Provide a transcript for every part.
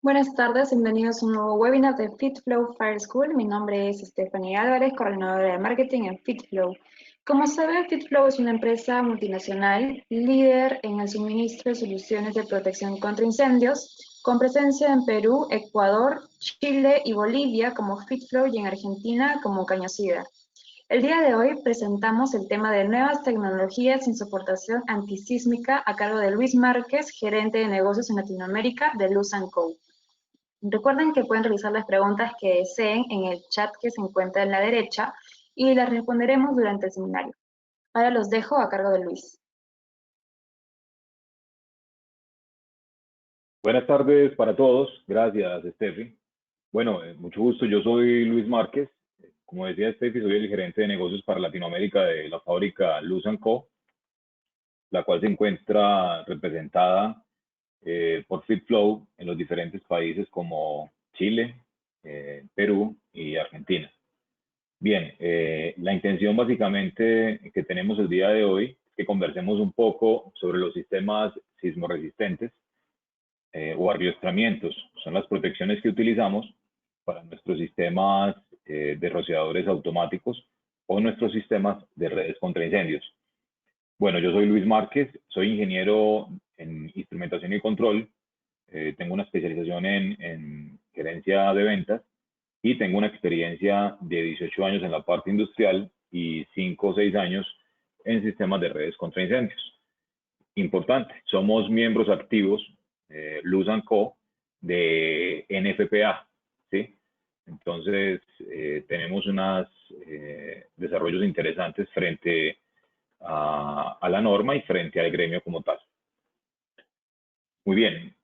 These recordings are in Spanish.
Buenas tardes, bienvenidos a un nuevo webinar de FitFlow Fire School. Mi nombre es Stephanie Álvarez, coordinadora de marketing en FitFlow. Como saben, FitFlow es una empresa multinacional líder en el suministro de soluciones de protección contra incendios, con presencia en Perú, Ecuador, Chile y Bolivia como FitFlow y en Argentina como Cañocida. El día de hoy presentamos el tema de nuevas tecnologías en soportación antisísmica a cargo de Luis Márquez, gerente de negocios en Latinoamérica de Luz & Co. Recuerden que pueden realizar las preguntas que deseen en el chat que se encuentra en la derecha y las responderemos durante el seminario. Ahora los dejo a cargo de Luis. Buenas tardes para todos. Gracias, Steffi. Bueno, mucho gusto. Yo soy Luis Márquez. Como decía Steffi, soy el gerente de negocios para Latinoamérica de la fábrica Luz & Co., la cual se encuentra representada por FitFlow en los diferentes países como Chile, Perú y Argentina. Bien, la intención básicamente que tenemos el día de hoy es que conversemos un poco sobre los sistemas sismoresistentes o arriostramientos. Son las protecciones que utilizamos para nuestros sistemas de rociadores automáticos o nuestros sistemas de redes contra incendios. Bueno, yo soy Luis Márquez, soy ingeniero en instrumentación y control, tengo una especialización en gerencia de ventas y tengo una experiencia de 18 años en la parte industrial y 5 o 6 años en sistemas de redes contra incendios. Importante, somos miembros activos, Luz & Co., de NFPA, ¿sí? Entonces, tenemos unos desarrollos interesantes frente a la norma y frente al gremio como tal. Muy bien.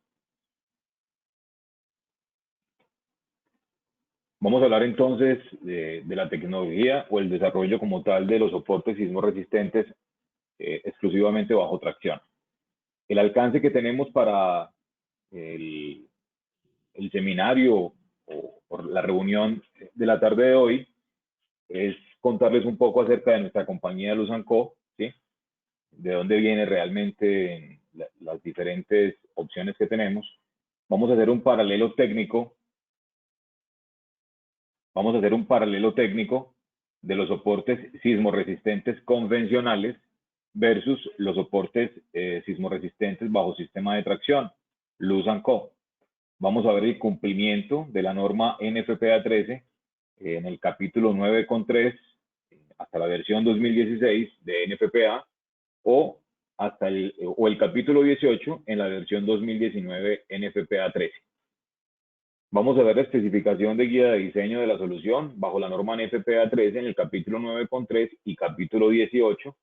Vamos a hablar entonces de la tecnología o el desarrollo como tal de los soportes sismo resistentes exclusivamente bajo tracción. El alcance que tenemos para el seminario o por la reunión de la tarde de hoy es contarles un poco acerca de nuestra compañía Luz & Co., ¿sí? De dónde viene realmente las diferentes opciones que tenemos. Vamos a hacer un paralelo técnico. Vamos a hacer un paralelo técnico de los soportes sismoresistentes convencionales versus los soportes sismoresistentes bajo sistema de tracción, Luz & Co. Vamos a ver el cumplimiento de la norma NFPA 13 en el capítulo 9.3 hasta la versión 2016 de NFPA o hasta el capítulo 18 en la versión 2019 NFPA 13. Vamos a ver la especificación de guía de diseño de la solución bajo la norma NFPA 13 en el capítulo 9.3 y capítulo 18.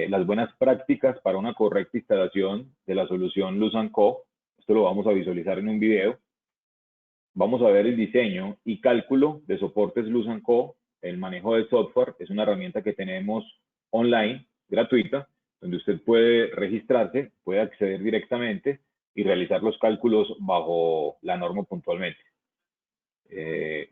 Las buenas prácticas para una correcta instalación de la solución Luz & Co. Esto lo vamos a visualizar en un video. Vamos a ver el diseño y cálculo de soportes Luz & Co. El manejo de software es una herramienta que tenemos online, gratuita, donde usted puede registrarse, puede acceder directamente y realizar los cálculos bajo la norma puntualmente.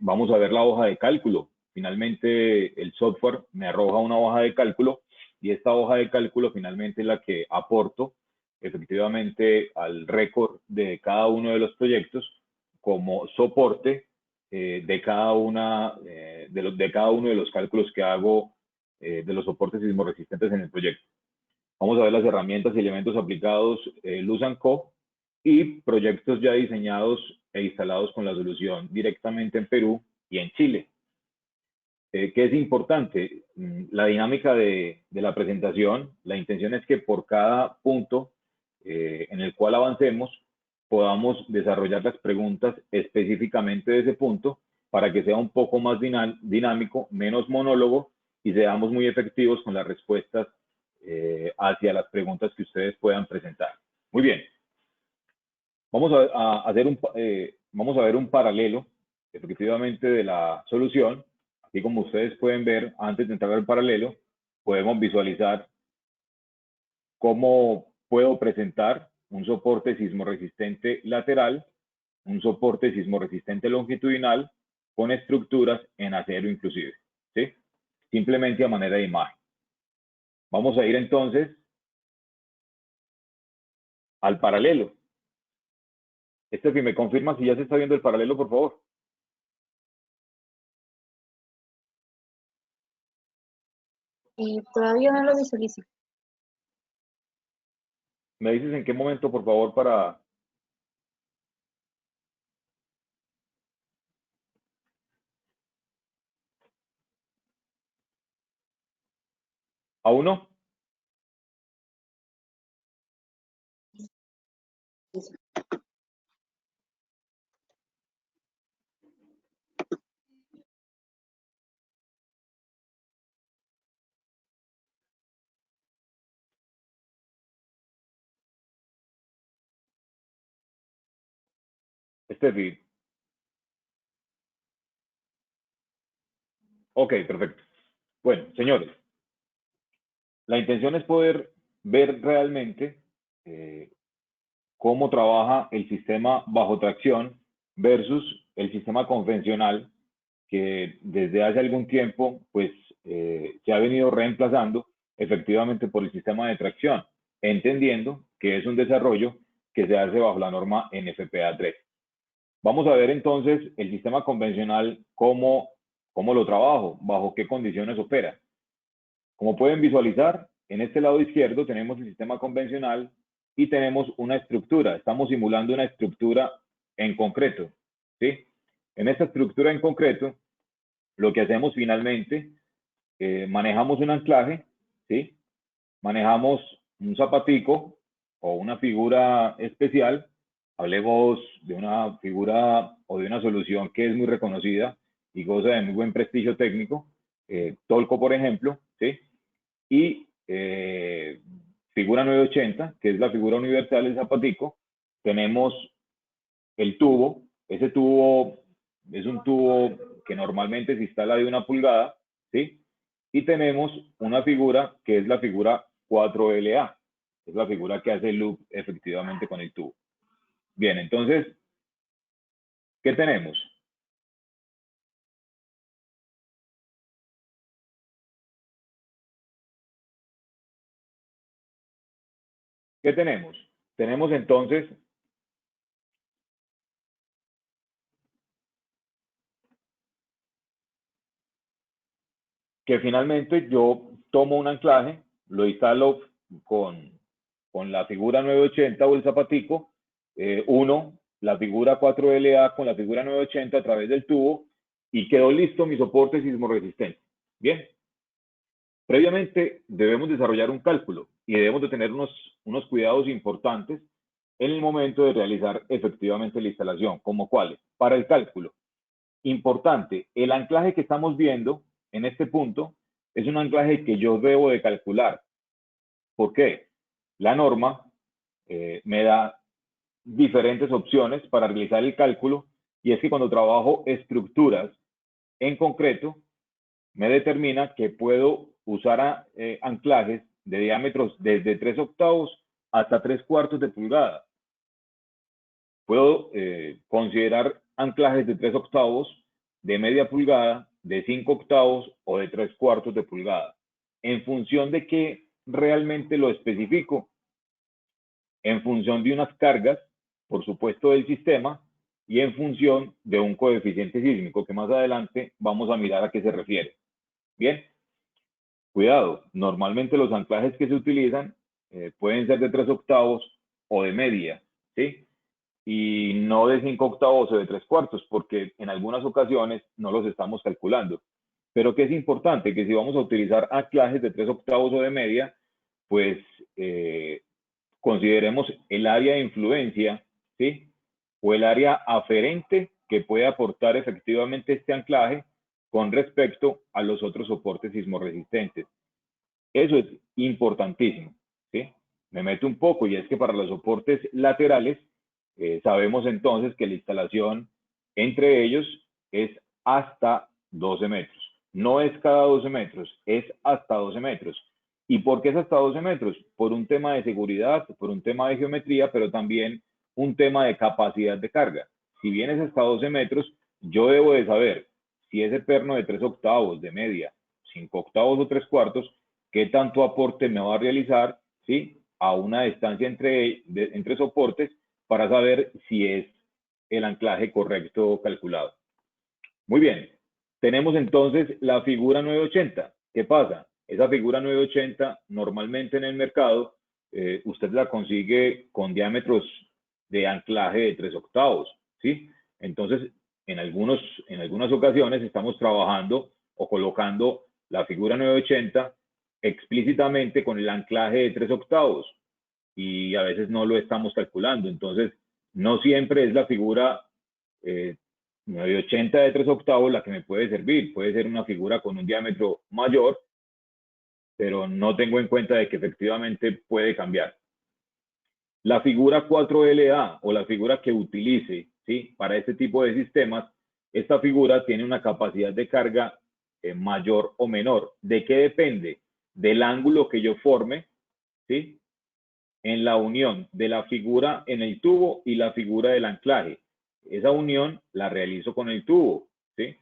Vamos a ver la hoja de cálculo. Finalmente, el software me arroja una hoja de cálculo y esta hoja de cálculo finalmente es la que aporto efectivamente al récord de cada uno de los proyectos como soporte de cada uno de los cálculos que hago de los soportes sismoresistentes en el proyecto. Vamos a ver las herramientas y elementos aplicados Luz & Co. y proyectos ya diseñados e instalados con la solución directamente en Perú y en Chile. ¿Qué es importante? La dinámica de la presentación, la intención es que por cada punto en el cual avancemos, podamos desarrollar las preguntas específicamente de ese punto para que sea un poco más dinámico, menos monólogo y seamos muy efectivos con las respuestas hacia las preguntas que ustedes puedan presentar. Muy bien. Vamos a ver un paralelo efectivamente de la solución. Así como ustedes pueden ver, antes de entrar al paralelo, podemos visualizar cómo puedo presentar un soporte sismoresistente lateral, un soporte sismoresistente longitudinal con estructuras en acero inclusive, ¿sí? Simplemente a manera de imagen. Vamos a ir entonces al paralelo. Estefi, ¿me confirma si ya se está viendo el paralelo, por favor? Y todavía no lo visualizo. ¿Me dices en qué momento, por favor, para... ¿Aún no? Estefi. Ok, perfecto. Bueno, señores, la intención es poder ver realmente cómo trabaja el sistema bajo tracción versus el sistema convencional que desde hace algún tiempo pues se ha venido reemplazando efectivamente por el sistema de tracción, entendiendo que es un desarrollo que se hace bajo la norma NFPA 3. Vamos a ver entonces el sistema convencional, cómo lo trabajo, bajo qué condiciones opera. Como pueden visualizar, en este lado izquierdo tenemos el sistema convencional y tenemos una estructura. Estamos simulando una estructura en concreto, ¿sí? En esta estructura en concreto, lo que hacemos finalmente, manejamos un anclaje, ¿sí? Manejamos un zapatico o una figura especial. Hablemos de una figura o de una solución que es muy reconocida y goza de muy buen prestigio técnico, Tolco, por ejemplo, ¿sí? Y figura 980, que es la figura universal del zapatico. Tenemos el tubo. Ese tubo es un tubo que normalmente se instala de 1 pulgada, ¿sí? Y tenemos una figura que es la figura 4LA, es la figura que hace el loop efectivamente con el tubo. Bien, entonces, ¿qué tenemos? ¿Qué tenemos? Tenemos entonces que finalmente yo tomo un anclaje, lo instalo con la figura 980 o el zapatico, uno la figura 4LA con la figura 980 a través del tubo y quedó listo mi soporte sismorresistente. Bien, previamente debemos desarrollar un cálculo y debemos de tener unos cuidados importantes en el momento de realizar efectivamente la instalación, como cuáles. Para el cálculo, importante, el anclaje que estamos viendo en este punto es un anclaje que yo debo de calcular. ¿Por qué? La norma me da diferentes opciones para realizar el cálculo y es que cuando trabajo estructuras en concreto, me determina que puedo usar anclajes de diámetros desde 3/8 hasta 3/4 de pulgada. Puedo considerar anclajes de 3/8, de media pulgada, de 5/8 o de 3/4 de pulgada. En función de qué realmente lo especifico, en función de unas cargas, por supuesto, del sistema y en función de un coeficiente sísmico que más adelante vamos a mirar a qué se refiere. Bien, cuidado, normalmente los anclajes que se utilizan pueden ser de 3/8 o de media, ¿sí? Y no de 5/8 o de 3/4, porque en algunas ocasiones no los estamos calculando. Pero que es importante que si vamos a utilizar anclajes de 3/8 o de media, pues consideremos el área de influencia, ¿sí? O el área aferente que puede aportar efectivamente este anclaje con respecto a los otros soportes sismorresistentes. Eso es importantísimo, ¿sí? Me meto un poco y es que para los soportes laterales sabemos entonces que la instalación entre ellos es hasta 12 metros. No es cada 12 metros, es hasta 12 metros. ¿Y por qué es hasta 12 metros? Por un tema de seguridad, por un tema de geometría, pero también un tema de capacidad de carga. Si bien es hasta 12 metros, yo debo de saber si ese perno de 3/8, de media, 5/8 o 3/4, qué tanto aporte me va a realizar, ¿sí? A una distancia entre soportes para saber si es el anclaje correcto calculado. Muy bien, tenemos entonces la figura 980. ¿Qué pasa? Esa figura 980 normalmente en el mercado usted la consigue con diámetros de anclaje de 3/8, ¿sí? Entonces, en algunas ocasiones estamos trabajando o colocando la figura 980 explícitamente con el anclaje de 3/8 y a veces no lo estamos calculando. Entonces, no siempre es la figura 980 de 3/8 la que me puede servir. Puede ser una figura con un diámetro mayor, pero no tengo en cuenta de que efectivamente puede cambiar. La figura 4LA o la figura que utilice, ¿sí?, para este tipo de sistemas, esta figura tiene una capacidad de carga mayor o menor. ¿De qué depende? Del ángulo que yo forme, ¿sí?, en la unión de la figura en el tubo y la figura del anclaje. Esa unión la realizo con el tubo, ¿sí?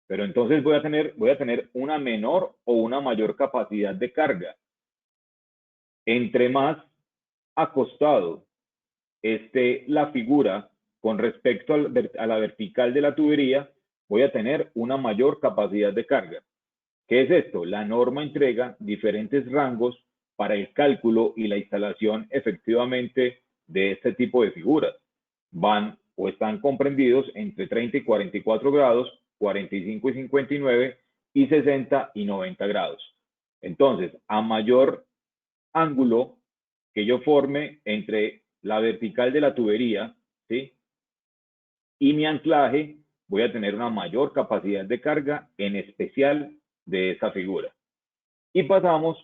Pero entonces voy a tener una menor o una mayor capacidad de carga. Entre más acostado esté la figura con respecto a la vertical de la tubería, voy a tener una mayor capacidad de carga. ¿Qué es esto? La norma entrega diferentes rangos para el cálculo y la instalación efectivamente de este tipo de figuras. Van o están comprendidos entre 30 y 44 grados, 45 y 59 y 60 y 90 grados. Entonces, a mayor ángulo que yo forme entre la vertical de la tubería, ¿sí?, y mi anclaje, voy a tener una mayor capacidad de carga, en especial de esa figura. Y pasamos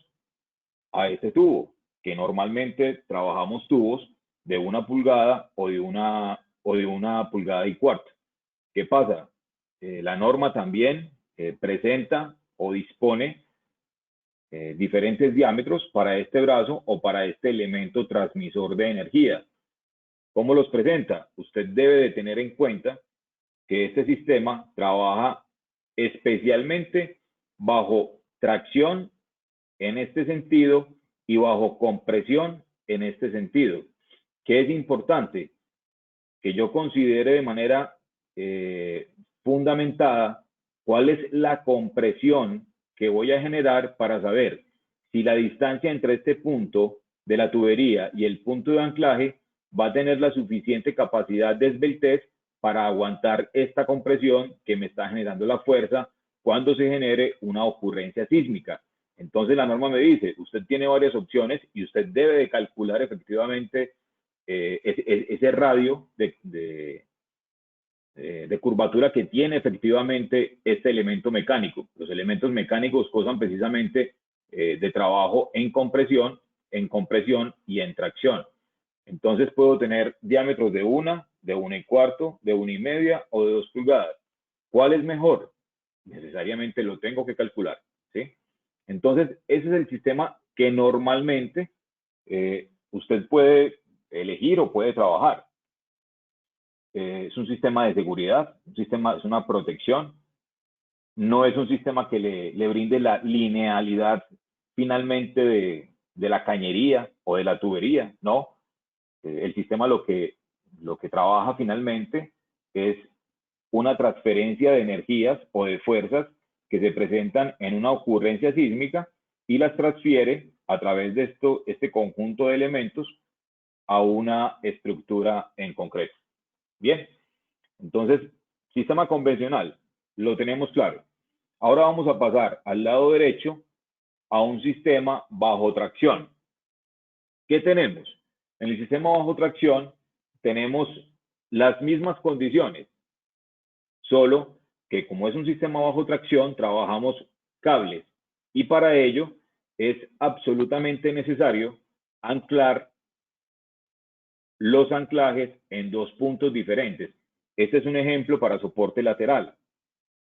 a este tubo, que normalmente trabajamos tubos de 1 pulgada o de una 1,25 pulgadas. ¿Qué pasa? La norma también presenta o dispone diferentes diámetros para este brazo o para este elemento transmisor de energía. ¿Cómo los presenta? Usted debe de tener en cuenta que este sistema trabaja especialmente bajo tracción en este sentido y bajo compresión en este sentido. ¿Qué es importante? Que yo considere de manera fundamentada cuál es la compresión que voy a generar para saber si la distancia entre este punto de la tubería y el punto de anclaje va a tener la suficiente capacidad de esbeltez para aguantar esta compresión que me está generando la fuerza cuando se genere una ocurrencia sísmica. Entonces la norma me dice, usted tiene varias opciones y usted debe de calcular efectivamente ese radio de curvatura que tiene efectivamente este elemento mecánico. Los elementos mecánicos gozan precisamente de trabajo en compresión y en tracción. Entonces puedo tener diámetros de 1, de 1,25, de 1,5 o de 2 pulgadas. ¿Cuál es mejor? Necesariamente lo tengo que calcular, ¿sí? Entonces, ese es el sistema que normalmente usted puede elegir o puede trabajar. Es un sistema de seguridad, es una protección. No es un sistema que le brinde la linealidad finalmente de la cañería o de la tubería, ¿no? El sistema lo que trabaja finalmente es una transferencia de energías o de fuerzas que se presentan en una ocurrencia sísmica y las transfiere a través de este conjunto de elementos a una estructura en concreto. Bien, entonces, sistema convencional, lo tenemos claro. Ahora vamos a pasar al lado derecho a un sistema bajo tracción. ¿Qué tenemos? En el sistema bajo tracción tenemos las mismas condiciones, solo que como es un sistema bajo tracción, trabajamos cables y para ello es absolutamente necesario anclar los anclajes en 2 puntos diferentes. Este es un ejemplo para soporte lateral.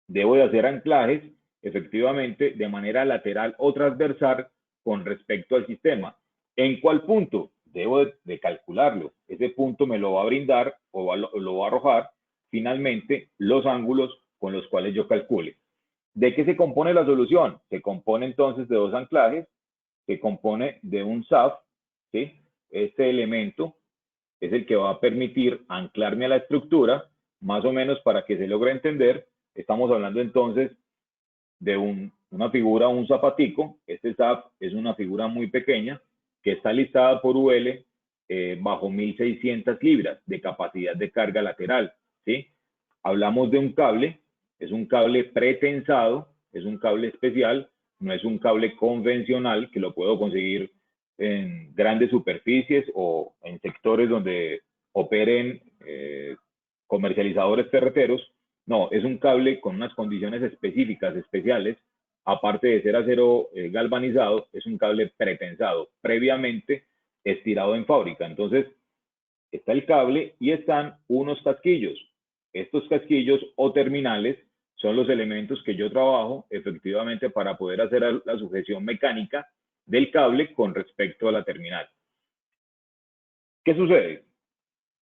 Debo de hacer anclajes efectivamente de manera lateral o transversal con respecto al sistema. ¿En cuál punto? Debo de calcularlo. Ese punto me lo va a brindar o lo va a arrojar finalmente los ángulos con los cuales yo calcule. ¿De qué se compone la solución? Se compone entonces de 2 anclajes, se compone de un SAF, ¿sí? Este elemento es el que va a permitir anclarme a la estructura, más o menos para que se logre entender. Estamos hablando entonces de una figura, un zapatico. Este zap es una figura muy pequeña que está listada por UL bajo 1.600 libras de capacidad de carga lateral, ¿sí? Hablamos de un cable, es un cable pretensado, es un cable especial, no es un cable convencional que lo puedo conseguir en grandes superficies o en sectores donde operen comercializadores ferreteros. No, es un cable con unas condiciones específicas, especiales. Aparte de ser acero galvanizado, es un cable pretensado, previamente estirado en fábrica. Entonces, está el cable y están unos casquillos. Estos casquillos o terminales son los elementos que yo trabajo efectivamente para poder hacer la sujeción mecánica del cable con respecto a la terminal. ¿Qué sucede?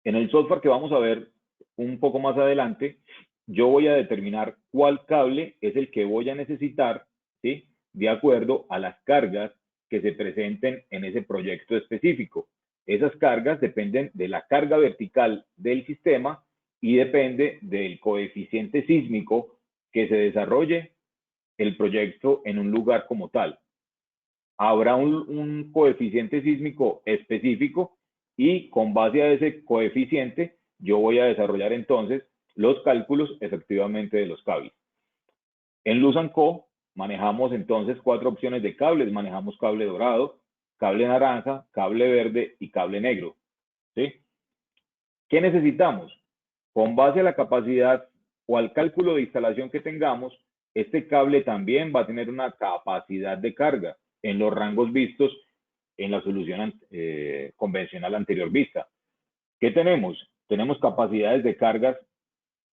En el software que vamos a ver un poco más adelante, yo voy a determinar cuál cable es el que voy a necesitar, ¿sí? De acuerdo a las cargas que se presenten en ese proyecto específico. Esas cargas dependen de la carga vertical del sistema y depende del coeficiente sísmico que se desarrolle el proyecto en un lugar como tal. Habrá un coeficiente sísmico específico y con base a ese coeficiente yo voy a desarrollar entonces los cálculos efectivamente de los cables. En Luz & Co manejamos entonces 4 opciones de cables. Manejamos cable dorado, cable naranja, cable verde y cable negro, ¿sí? ¿Qué necesitamos? Con base a la capacidad o al cálculo de instalación que tengamos, este cable también va a tener una capacidad de carga en los rangos vistos en la solución convencional anterior vista. ¿Qué tenemos? Tenemos capacidades de cargas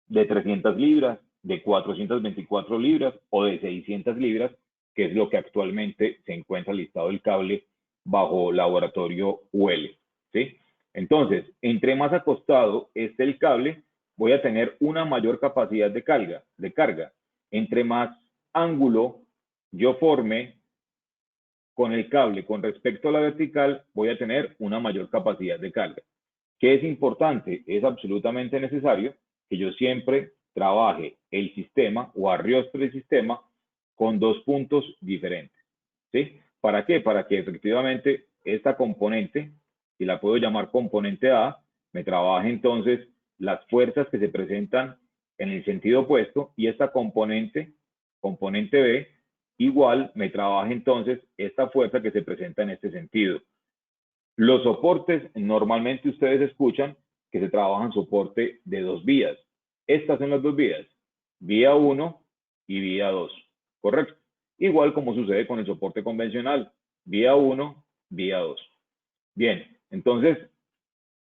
de 300 libras, de 424 libras o de 600 libras, que es lo que actualmente se encuentra listado el cable bajo laboratorio UL, ¿sí? Entonces, entre más acostado esté el cable, voy a tener una mayor capacidad de carga. Entre más ángulo yo forme con el cable con respecto a la vertical, voy a tener una mayor capacidad de carga. ¿Qué es importante? Es absolutamente necesario que yo siempre trabaje el sistema o arrastre el sistema con 2 puntos diferentes, ¿sí? ¿Para qué? Para que efectivamente esta componente, si la puedo llamar componente A, me trabaje entonces las fuerzas que se presentan en el sentido opuesto y esta componente B, igual me trabaje entonces esta fuerza que se presenta en este sentido. Los soportes, normalmente ustedes escuchan que se trabajan soporte de 2 vías. Estas son las 2 vías, vía 1 y vía 2, ¿correcto? Igual como sucede con el soporte convencional, vía 1, vía 2. Bien, entonces,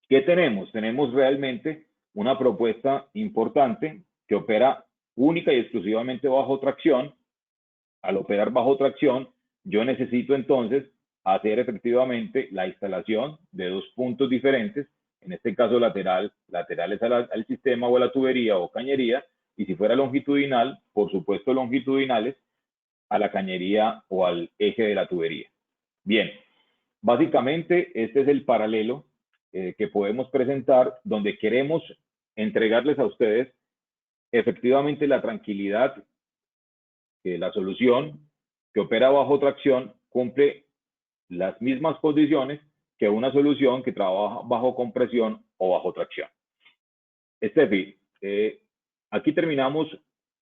¿qué tenemos? Tenemos realmente una propuesta importante que opera única y exclusivamente bajo tracción. Al operar bajo tracción, yo necesito entonces hacer efectivamente la instalación de 2 puntos diferentes, en este caso laterales al sistema o a la tubería o cañería, y si fuera longitudinal, por supuesto longitudinales a la cañería o al eje de la tubería. Bien, básicamente este es el paralelo que podemos presentar donde queremos entregarles a ustedes efectivamente la tranquilidad que la solución que opera bajo tracción cumple las mismas condiciones que una solución que trabaja bajo compresión o bajo tracción. Estefi, aquí terminamos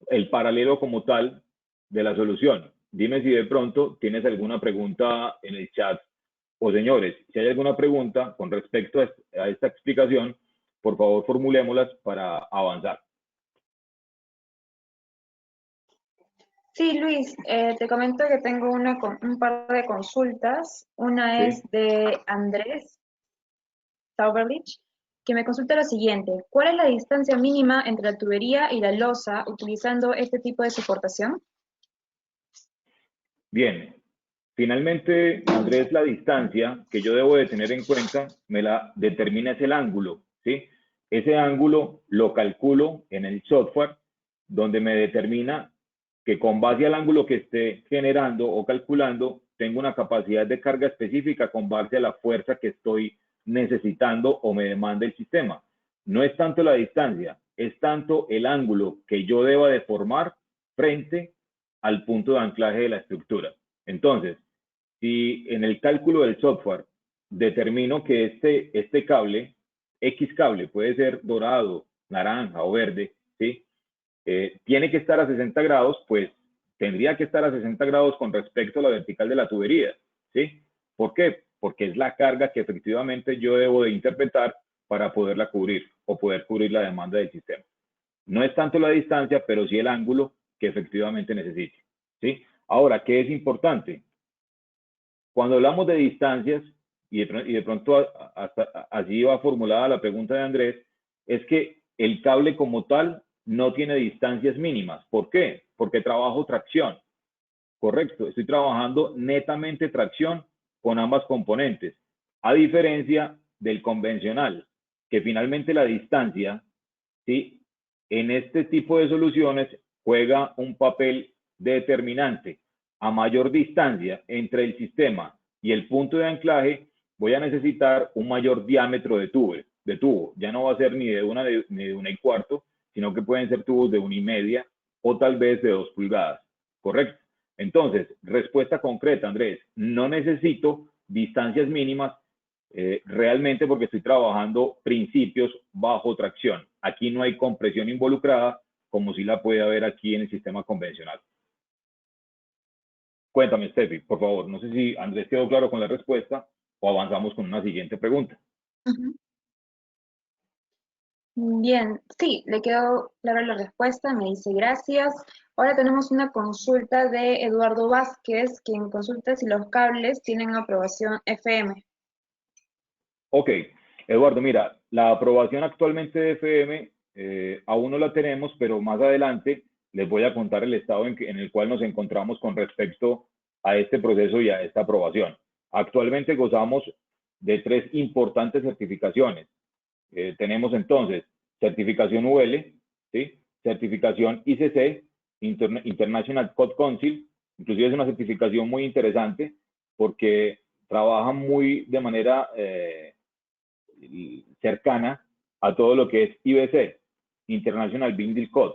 el paralelo como tal de la solución. Dime si de pronto tienes alguna pregunta en el chat o señores, si hay alguna pregunta con respecto a esta explicación, por favor formulémoslas para avanzar. Sí, Luis, te comento que tengo un par de consultas. Una es ¿Sí? de Andrés Sauberlich, que me consulta lo siguiente. ¿Cuál es la distancia mínima entre la tubería y la losa utilizando este tipo de soportación? Bien, finalmente, Andrés, la distancia que yo debo de tener en cuenta me la determina es el ángulo, ¿sí? Ese ángulo lo calculo en el software donde me determina que con base al ángulo que esté generando o calculando, tengo una capacidad de carga específica con base a la fuerza que estoy necesitando o me demanda el sistema. No es tanto la distancia, es tanto el ángulo que yo deba de formar frente al punto de anclaje de la estructura. Entonces, si en el cálculo del software determino que este cable, X cable, puede ser dorado, naranja o verde, ¿sí? Tiene que estar a 60 grados, pues tendría que estar a 60 grados con respecto a la vertical de la tubería, ¿sí? ¿Por qué? Porque es la carga que efectivamente yo debo de interpretar para poderla cubrir o poder cubrir la demanda del sistema. No es tanto la distancia, pero sí el ángulo que efectivamente necesite, ¿sí? Ahora, ¿qué es importante? Cuando hablamos de distancias, y de pronto hasta así va formulada la pregunta de Andrés, es que el cable como tal no tiene distancias mínimas. ¿Por qué? Porque trabajo tracción. Correcto, estoy trabajando netamente tracción con ambas componentes, a diferencia del convencional, que finalmente la distancia, ¿sí? En este tipo de soluciones juega un papel determinante. A mayor distancia entre el sistema y el punto de anclaje, voy a necesitar un mayor diámetro de tubo. Ya no va a ser ni de 1,25, sino que pueden ser tubos de 1,5 o tal vez de 2 pulgadas. ¿Correcto? Entonces, respuesta concreta, Andrés, no necesito distancias mínimas realmente porque estoy trabajando principios bajo tracción. Aquí no hay compresión involucrada, como si la puede haber aquí en el sistema convencional. Cuéntame, Steffi, por favor. No sé si Andrés quedó claro con la respuesta o avanzamos con una siguiente pregunta. Bien, sí, le quedó clara la respuesta, me dice gracias. Ahora tenemos una consulta de Eduardo Vázquez, quien consulta si los cables tienen aprobación FM. Ok, Eduardo, mira, la aprobación actualmente de FM aún no la tenemos, pero más adelante les voy a contar el estado en el cual nos encontramos con respecto a este proceso y a esta aprobación. Actualmente gozamos de 3 importantes certificaciones. Tenemos entonces certificación UL, ¿sí? Certificación ICC, International Code Council, inclusive es una certificación muy interesante porque trabaja muy de manera cercana a todo lo que es IBC, International Building Code.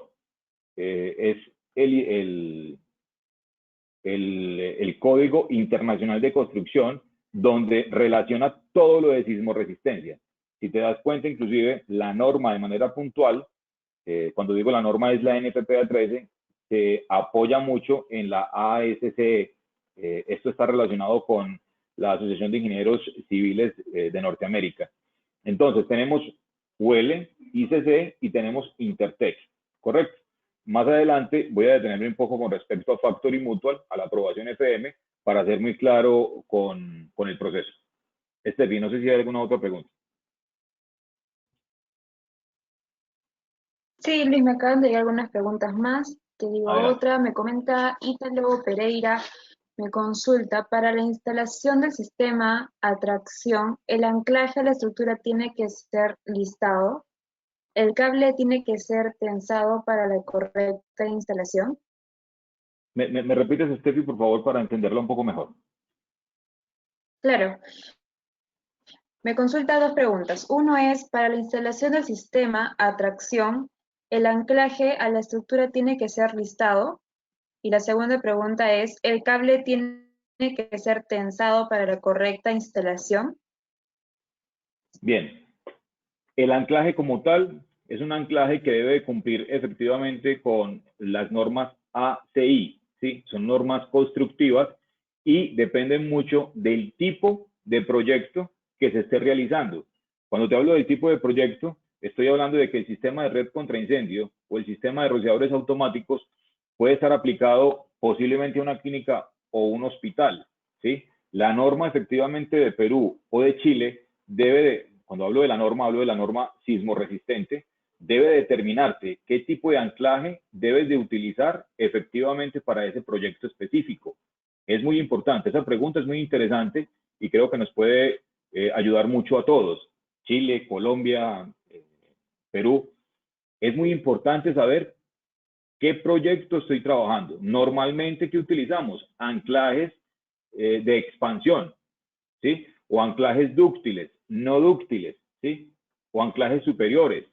Es el Código Internacional de Construcción donde relaciona todo lo de sismoresistencia. Si te das cuenta, inclusive la norma de manera puntual, cuando digo la norma es la NPPA 13, se apoya mucho en la ASCE. Esto está relacionado con la Asociación de Ingenieros Civiles de Norteamérica. Entonces, tenemos UL, ICC y tenemos Intertech, ¿correcto? Más adelante voy a detenerme un poco con respecto a Factory Mutual, a la aprobación FM, para ser muy claro con el proceso. Estefi, no sé si hay alguna otra pregunta. Sí, Luis, me acaban de llegar algunas preguntas más. Te digo Adelante. otra, me comenta Ítalo Pereira, me consulta, para la instalación del sistema a tracción, ¿el anclaje a la estructura tiene que ser listado? ¿El cable tiene que ser tensado para la correcta instalación? ¿Me repites, Steffi, por favor, para entenderlo un poco mejor? Claro, me consulta 2 preguntas. Uno es, para la instalación del sistema a tracción, ¿el anclaje a la estructura tiene que ser listado? Y la segunda pregunta es, ¿el cable tiene que ser tensado para la correcta instalación? Bien, el anclaje como tal es un anclaje que debe cumplir efectivamente con las normas ACI, ¿sí? Son normas constructivas y dependen mucho del tipo de proyecto que se esté realizando. Cuando te hablo del tipo de proyecto, estoy hablando de que el sistema de red contra incendio o el sistema de rociadores automáticos puede estar aplicado posiblemente a una clínica o un hospital, ¿sí? La norma efectivamente de Perú o de Chile cuando hablo de la norma sismo resistente, debe determinarte qué tipo de anclaje debes de utilizar efectivamente para ese proyecto específico. Es muy importante, esa pregunta es muy interesante y creo que nos puede ayudar mucho a todos. Chile, Colombia, Perú. Es muy importante saber qué proyecto estoy trabajando. Normalmente, ¿qué utilizamos? Anclajes de expansión, ¿sí? O anclajes dúctiles, no dúctiles, ¿sí? O anclajes superiores.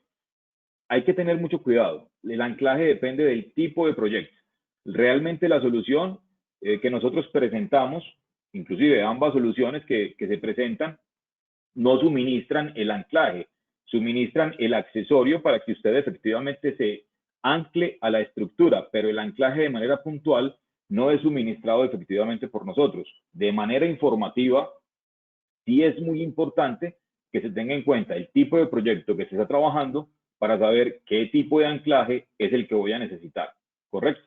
Hay que tener mucho cuidado. El anclaje depende del tipo de proyecto. Realmente la solución que nosotros presentamos, inclusive ambas soluciones que se presentan, no suministran el anclaje, suministran el accesorio para que usted efectivamente se ancle a la estructura, pero el anclaje de manera puntual no es suministrado efectivamente por nosotros. De manera informativa, sí es muy importante que se tenga en cuenta el tipo de proyecto que se está trabajando para saber qué tipo de anclaje es el que voy a necesitar, ¿correcto?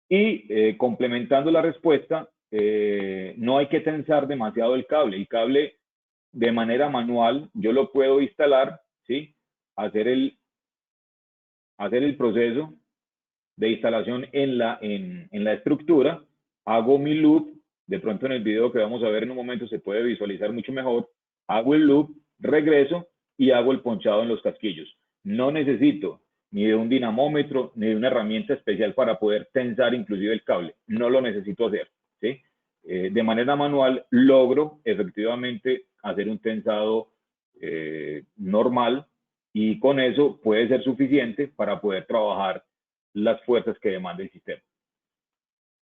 Y complementando la respuesta, no hay que tensar demasiado el cable. El cable de manera manual, yo lo puedo instalar, ¿sí? Hacer el proceso de instalación en la estructura, hago mi loop, de pronto en el video que vamos a ver en un momento se puede visualizar mucho mejor, hago el loop, regreso y hago el ponchado en los casquillos. No necesito ni de un dinamómetro, ni de una herramienta especial para poder tensar inclusive el cable. No lo necesito hacer, ¿sí? De manera manual logro efectivamente hacer un tensado normal y con eso puede ser suficiente para poder trabajar las fuerzas que demanda el sistema.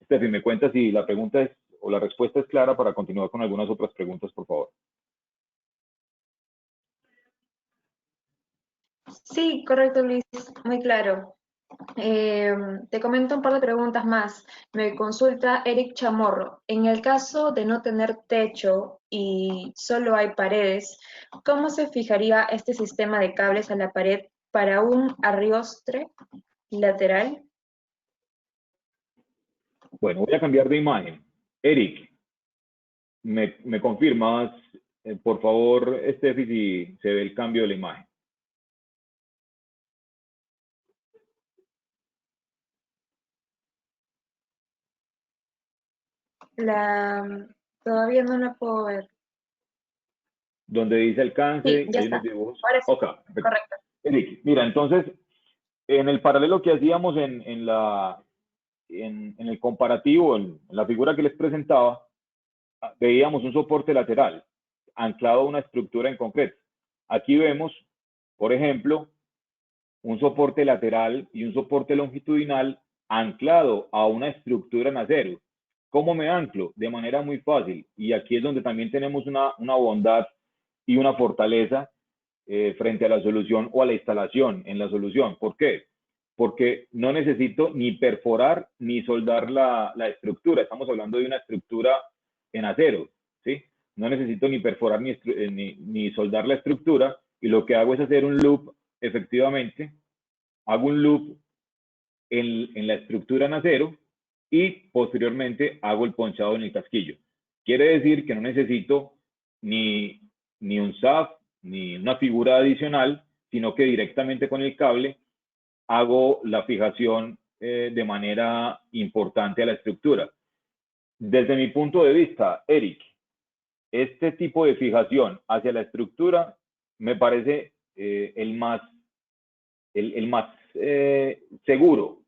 Steffi, me cuenta si la pregunta es o la respuesta es clara para continuar con algunas otras preguntas, por favor. Sí, correcto, Luis, muy claro. Te comento un par de preguntas más. Me consulta Eric Chamorro. En el caso de no tener techo y solo hay paredes, ¿cómo se fijaría este sistema de cables a la pared para un arriostre lateral? Bueno, voy a cambiar de imagen. Eric, ¿me confirmas, por favor, Steffi, si se ve el cambio de la imagen? Todavía no la puedo ver. Donde dice Sí, alcance, ya hay unos está. dibujos. Ahora sí, Ok, perfecto. correcto. Eric, mira, entonces, en el paralelo que hacíamos en el comparativo, en la figura que les presentaba, veíamos un soporte lateral anclado a una estructura en concreto. Aquí vemos, por ejemplo, un soporte lateral y un soporte longitudinal anclado a una estructura en acero. ¿Cómo me anclo? De manera muy fácil. Y aquí es donde también tenemos una bondad y una fortaleza frente a la solución o a la instalación en la solución. ¿Por qué? Porque no necesito ni perforar ni soldar la estructura. Estamos hablando de una estructura en acero, ¿sí? No necesito ni perforar ni soldar la estructura y lo que hago es hacer un loop, efectivamente, hago un loop en la estructura en acero y posteriormente hago el ponchado en el casquillo. Quiere decir que no necesito ni un SAF ni una figura adicional, sino que directamente con el cable hago la fijación de manera importante a la estructura. Desde mi punto de vista, Eric, este tipo de fijación hacia la estructura me parece el más seguro,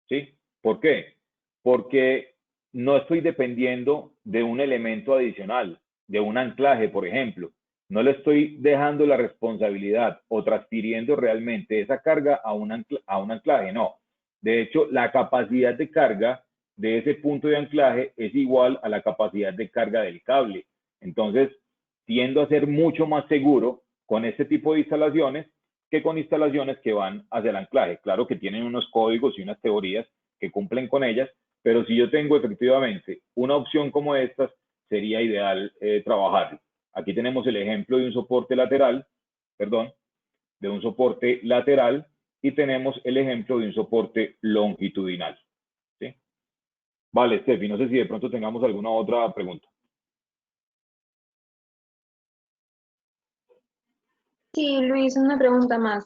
¿sí? ¿Por qué? Porque no estoy dependiendo de un elemento adicional, de un anclaje, por ejemplo. No le estoy dejando la responsabilidad o transfiriendo realmente esa carga a un anclaje, no. De hecho, la capacidad de carga de ese punto de anclaje es igual a la capacidad de carga del cable. Entonces, tiendo a ser mucho más seguro con este tipo de instalaciones que con instalaciones que van hacia el anclaje. Claro que tienen unos códigos y unas teorías que cumplen con ellas, pero si yo tengo efectivamente una opción como estas, sería ideal trabajar. Aquí tenemos el ejemplo de un soporte lateral, perdón, de un soporte lateral y tenemos el ejemplo de un soporte longitudinal. ¿Sí? Vale, Steffi, no sé si de pronto tengamos alguna otra pregunta. Sí, Luis, una pregunta más.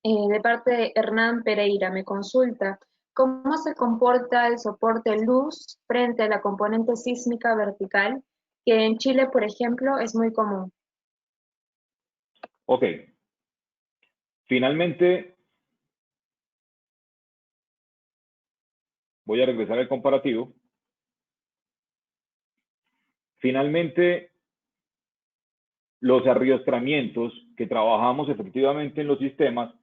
De parte de Hernán Pereira, me consulta, ¿cómo se comporta el soporte luz frente a la componente sísmica vertical, que en Chile, por ejemplo, es muy común? Ok. Finalmente, voy a regresar al comparativo. Finalmente, los arriostramientos que trabajamos efectivamente en los sistemas,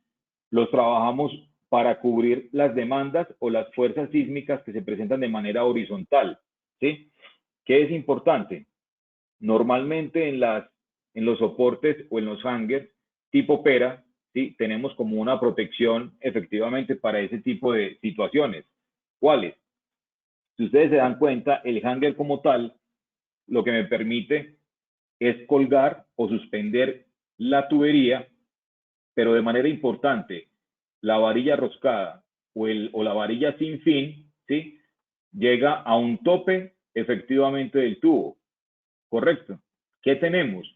los trabajamos para cubrir las demandas o las fuerzas sísmicas que se presentan de manera horizontal, ¿sí? ¿Qué es importante? Normalmente en los soportes o en los hangers tipo pera, ¿sí? Tenemos como una protección efectivamente para ese tipo de situaciones. ¿Cuáles? Si ustedes se dan cuenta, el hanger como tal, lo que me permite es colgar o suspender la tubería, pero de manera importante, la varilla roscada o la varilla sin fin, ¿sí? Llega a un tope efectivamente del tubo, ¿correcto? ¿Qué tenemos?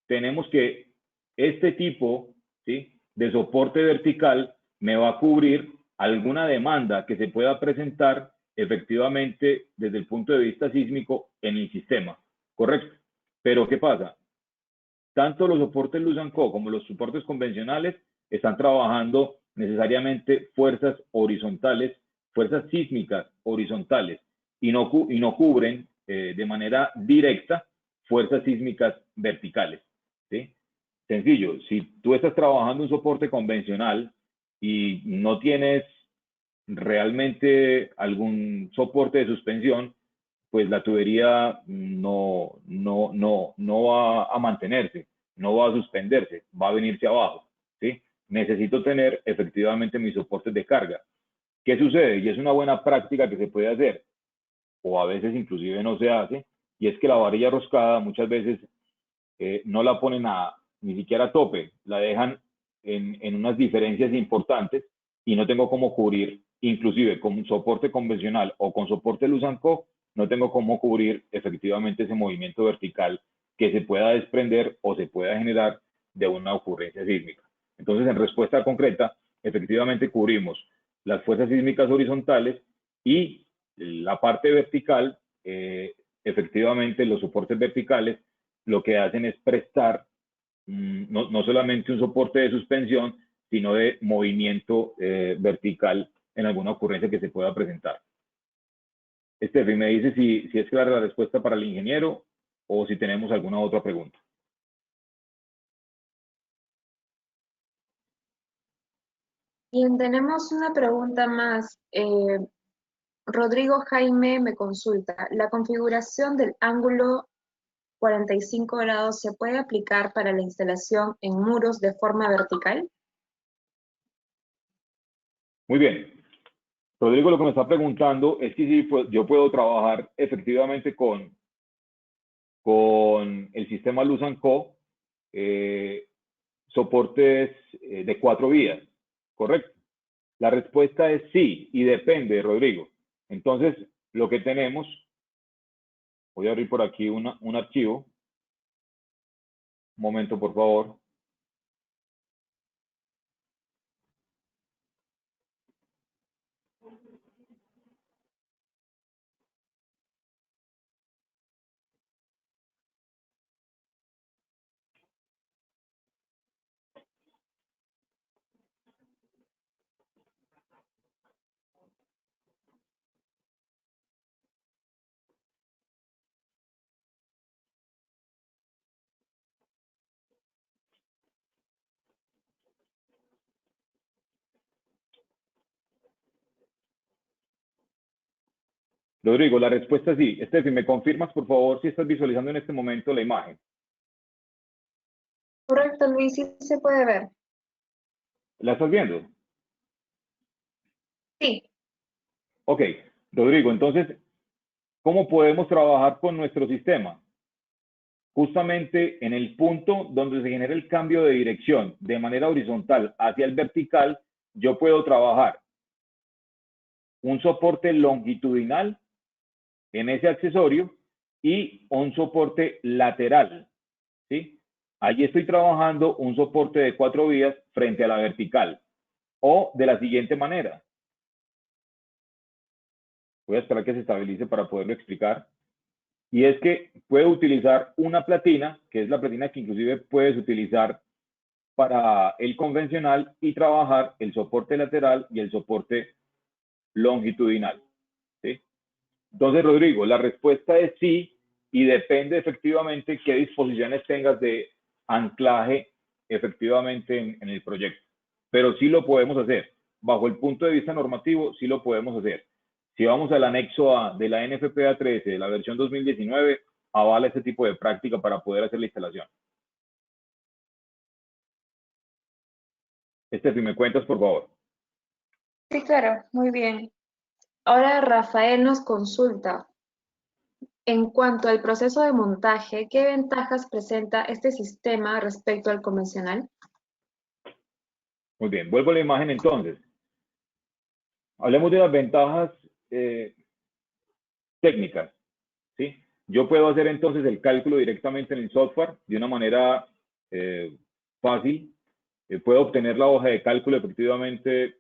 Tenemos que este tipo, ¿sí?, de soporte vertical me va a cubrir alguna demanda que se pueda presentar efectivamente desde el punto de vista sísmico en el sistema, ¿correcto? Pero ¿qué pasa? Tanto los soportes Luz Co como los soportes convencionales están trabajando necesariamente fuerzas horizontales, fuerzas sísmicas horizontales, y no cubren de manera directa fuerzas sísmicas verticales, ¿sí? Sencillo, si tú estás trabajando un soporte convencional y no tienes realmente algún soporte de suspensión, pues la tubería no va a mantenerse, no va a suspenderse, va a venirse abajo, ¿sí? Necesito tener efectivamente mis soportes de carga. ¿Qué sucede? Y es una buena práctica que se puede hacer, o a veces inclusive no se hace, y es que la varilla roscada muchas veces no la ponen ni siquiera a tope, la dejan en unas diferencias importantes y no tengo cómo cubrir, inclusive con soporte convencional o con soporte Luz Co, no tengo cómo cubrir efectivamente ese movimiento vertical que se pueda desprender o se pueda generar de una ocurrencia sísmica. Entonces, en respuesta concreta, efectivamente cubrimos las fuerzas sísmicas horizontales y la parte vertical, efectivamente los soportes verticales lo que hacen es prestar no solamente un soporte de suspensión, sino de movimiento vertical en alguna ocurrencia que se pueda presentar. Estefi, me dice si es clara la respuesta para el ingeniero o si tenemos alguna otra pregunta. Bien, tenemos una pregunta más. Rodrigo Jaime me consulta, ¿la configuración del ángulo 45 grados se puede aplicar para la instalación en muros de forma vertical? Muy bien. Rodrigo lo que me está preguntando es que si yo puedo trabajar efectivamente con el sistema Luz Co, soportes de 4 vías, ¿correcto? La respuesta es sí, y depende, Rodrigo. Entonces, lo que tenemos, voy a abrir por aquí un archivo. Un momento, por favor. Rodrigo, la respuesta es sí. Estefi, ¿me confirmas, por favor, si estás visualizando en este momento la imagen? Correcto, Luis, sí se puede ver. ¿La estás viendo? Sí. Ok, Rodrigo, entonces, ¿cómo podemos trabajar con nuestro sistema? Justamente en el punto donde se genera el cambio de dirección de manera horizontal hacia el vertical, yo puedo trabajar un soporte longitudinal en ese accesorio y un soporte lateral, ¿sí? Allí estoy trabajando un soporte de 4 vías frente a la vertical. O de la siguiente manera. Voy a esperar que se estabilice para poderlo explicar. Y es que puedo utilizar una platina, que es la platina que inclusive puedes utilizar para el convencional y trabajar el soporte lateral y el soporte longitudinal, ¿sí? Entonces, Rodrigo, la respuesta es sí y depende efectivamente qué disposiciones tengas de anclaje efectivamente en el proyecto. Pero sí lo podemos hacer. Bajo el punto de vista normativo, sí lo podemos hacer. Si vamos al anexo A de la NFPA 13 de la versión 2019, avala este tipo de práctica para poder hacer la instalación. Estefi, ¿me cuentas, por favor? Sí, claro, muy bien. Ahora Rafael nos consulta. En cuanto al proceso de montaje, ¿qué ventajas presenta este sistema respecto al convencional? Muy bien, vuelvo a la imagen entonces. Hablemos de las ventajas técnicas, ¿sí? Yo puedo hacer entonces el cálculo directamente en el software de una manera fácil. Puedo obtener la hoja de cálculo efectivamente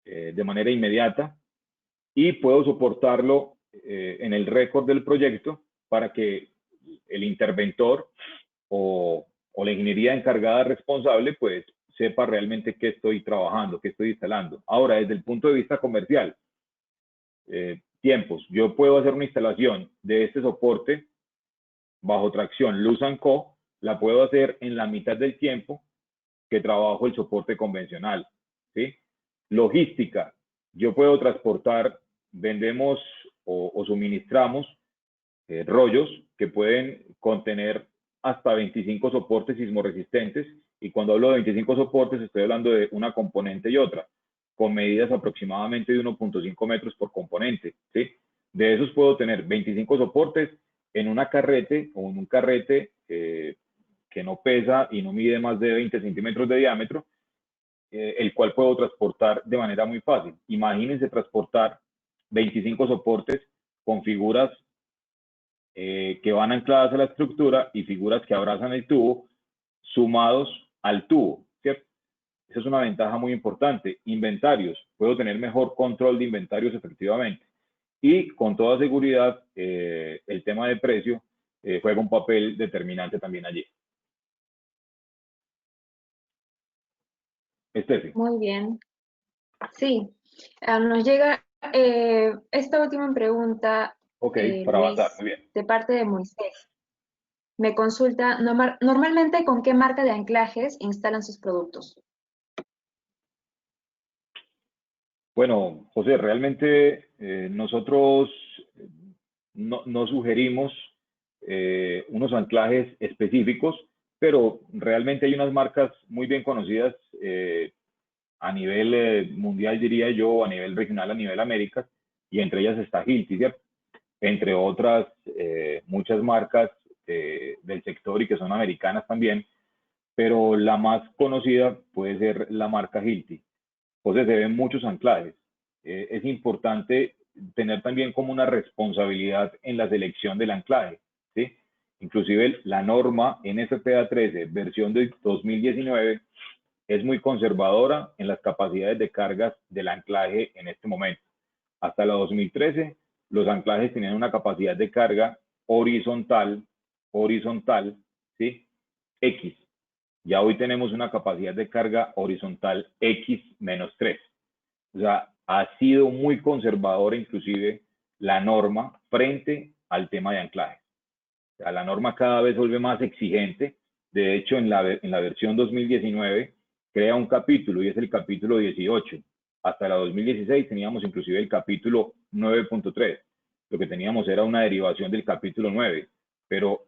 de manera inmediata y puedo soportarlo en el récord del proyecto para que el interventor o la ingeniería encargada responsable pues sepa realmente qué estoy trabajando, qué estoy instalando. Ahora, desde el punto de vista comercial, tiempos. Yo puedo hacer una instalación de este soporte bajo tracción Luz Co. La puedo hacer en la mitad del tiempo que trabajo el soporte convencional, ¿sí? Logística. Yo puedo transportar, vendemos o suministramos rollos que pueden contener hasta 25 soportes sismoresistentes. Y cuando hablo de 25 soportes, estoy hablando de una componente y otra, con medidas aproximadamente de 1.5 metros por componente, ¿sí? De esos puedo tener 25 soportes en una carrete o en un carrete que no pesa y no mide más de 20 centímetros de diámetro, el cual puedo transportar de manera muy fácil. Imagínense transportar 25 soportes con figuras que van ancladas a la estructura y figuras que abrazan el tubo, sumados al tubo, ¿cierto? Esa es una ventaja muy importante. Inventarios. Puedo tener mejor control de inventarios efectivamente. Y con toda seguridad, el tema de precio juega un papel determinante también allí. Estefi. Muy bien. Sí, nos llega esta última pregunta, Ok, para avanzar, Luis, muy bien. de parte de Moisés. Me consulta, normalmente, ¿con qué marca de anclajes instalan sus productos? Bueno, José, realmente nosotros no sugerimos unos anclajes específicos, pero realmente hay unas marcas muy bien conocidas a nivel mundial, diría yo, a nivel regional, a nivel América, y entre ellas está Hilti, ¿cierto? Entre otras muchas marcas del sector y que son americanas también, pero la más conocida puede ser la marca Hilti. Entonces se ven muchos anclajes. Es importante tener también como una responsabilidad en la selección del anclaje, ¿sí? Inclusive la norma NFPA 13, versión de 2019, es muy conservadora en las capacidades de cargas del anclaje en este momento. Hasta la 2013, los anclajes tenían una capacidad de carga horizontal, ¿sí? X. Ya hoy tenemos una capacidad de carga horizontal X-3. O sea, ha sido muy conservadora inclusive la norma frente al tema de anclaje. O sea, la norma cada vez vuelve más exigente. De hecho, en la versión 2019 crea un capítulo y es el capítulo 18. Hasta la 2016 teníamos inclusive el capítulo 9.3. Lo que teníamos era una derivación del capítulo 9, pero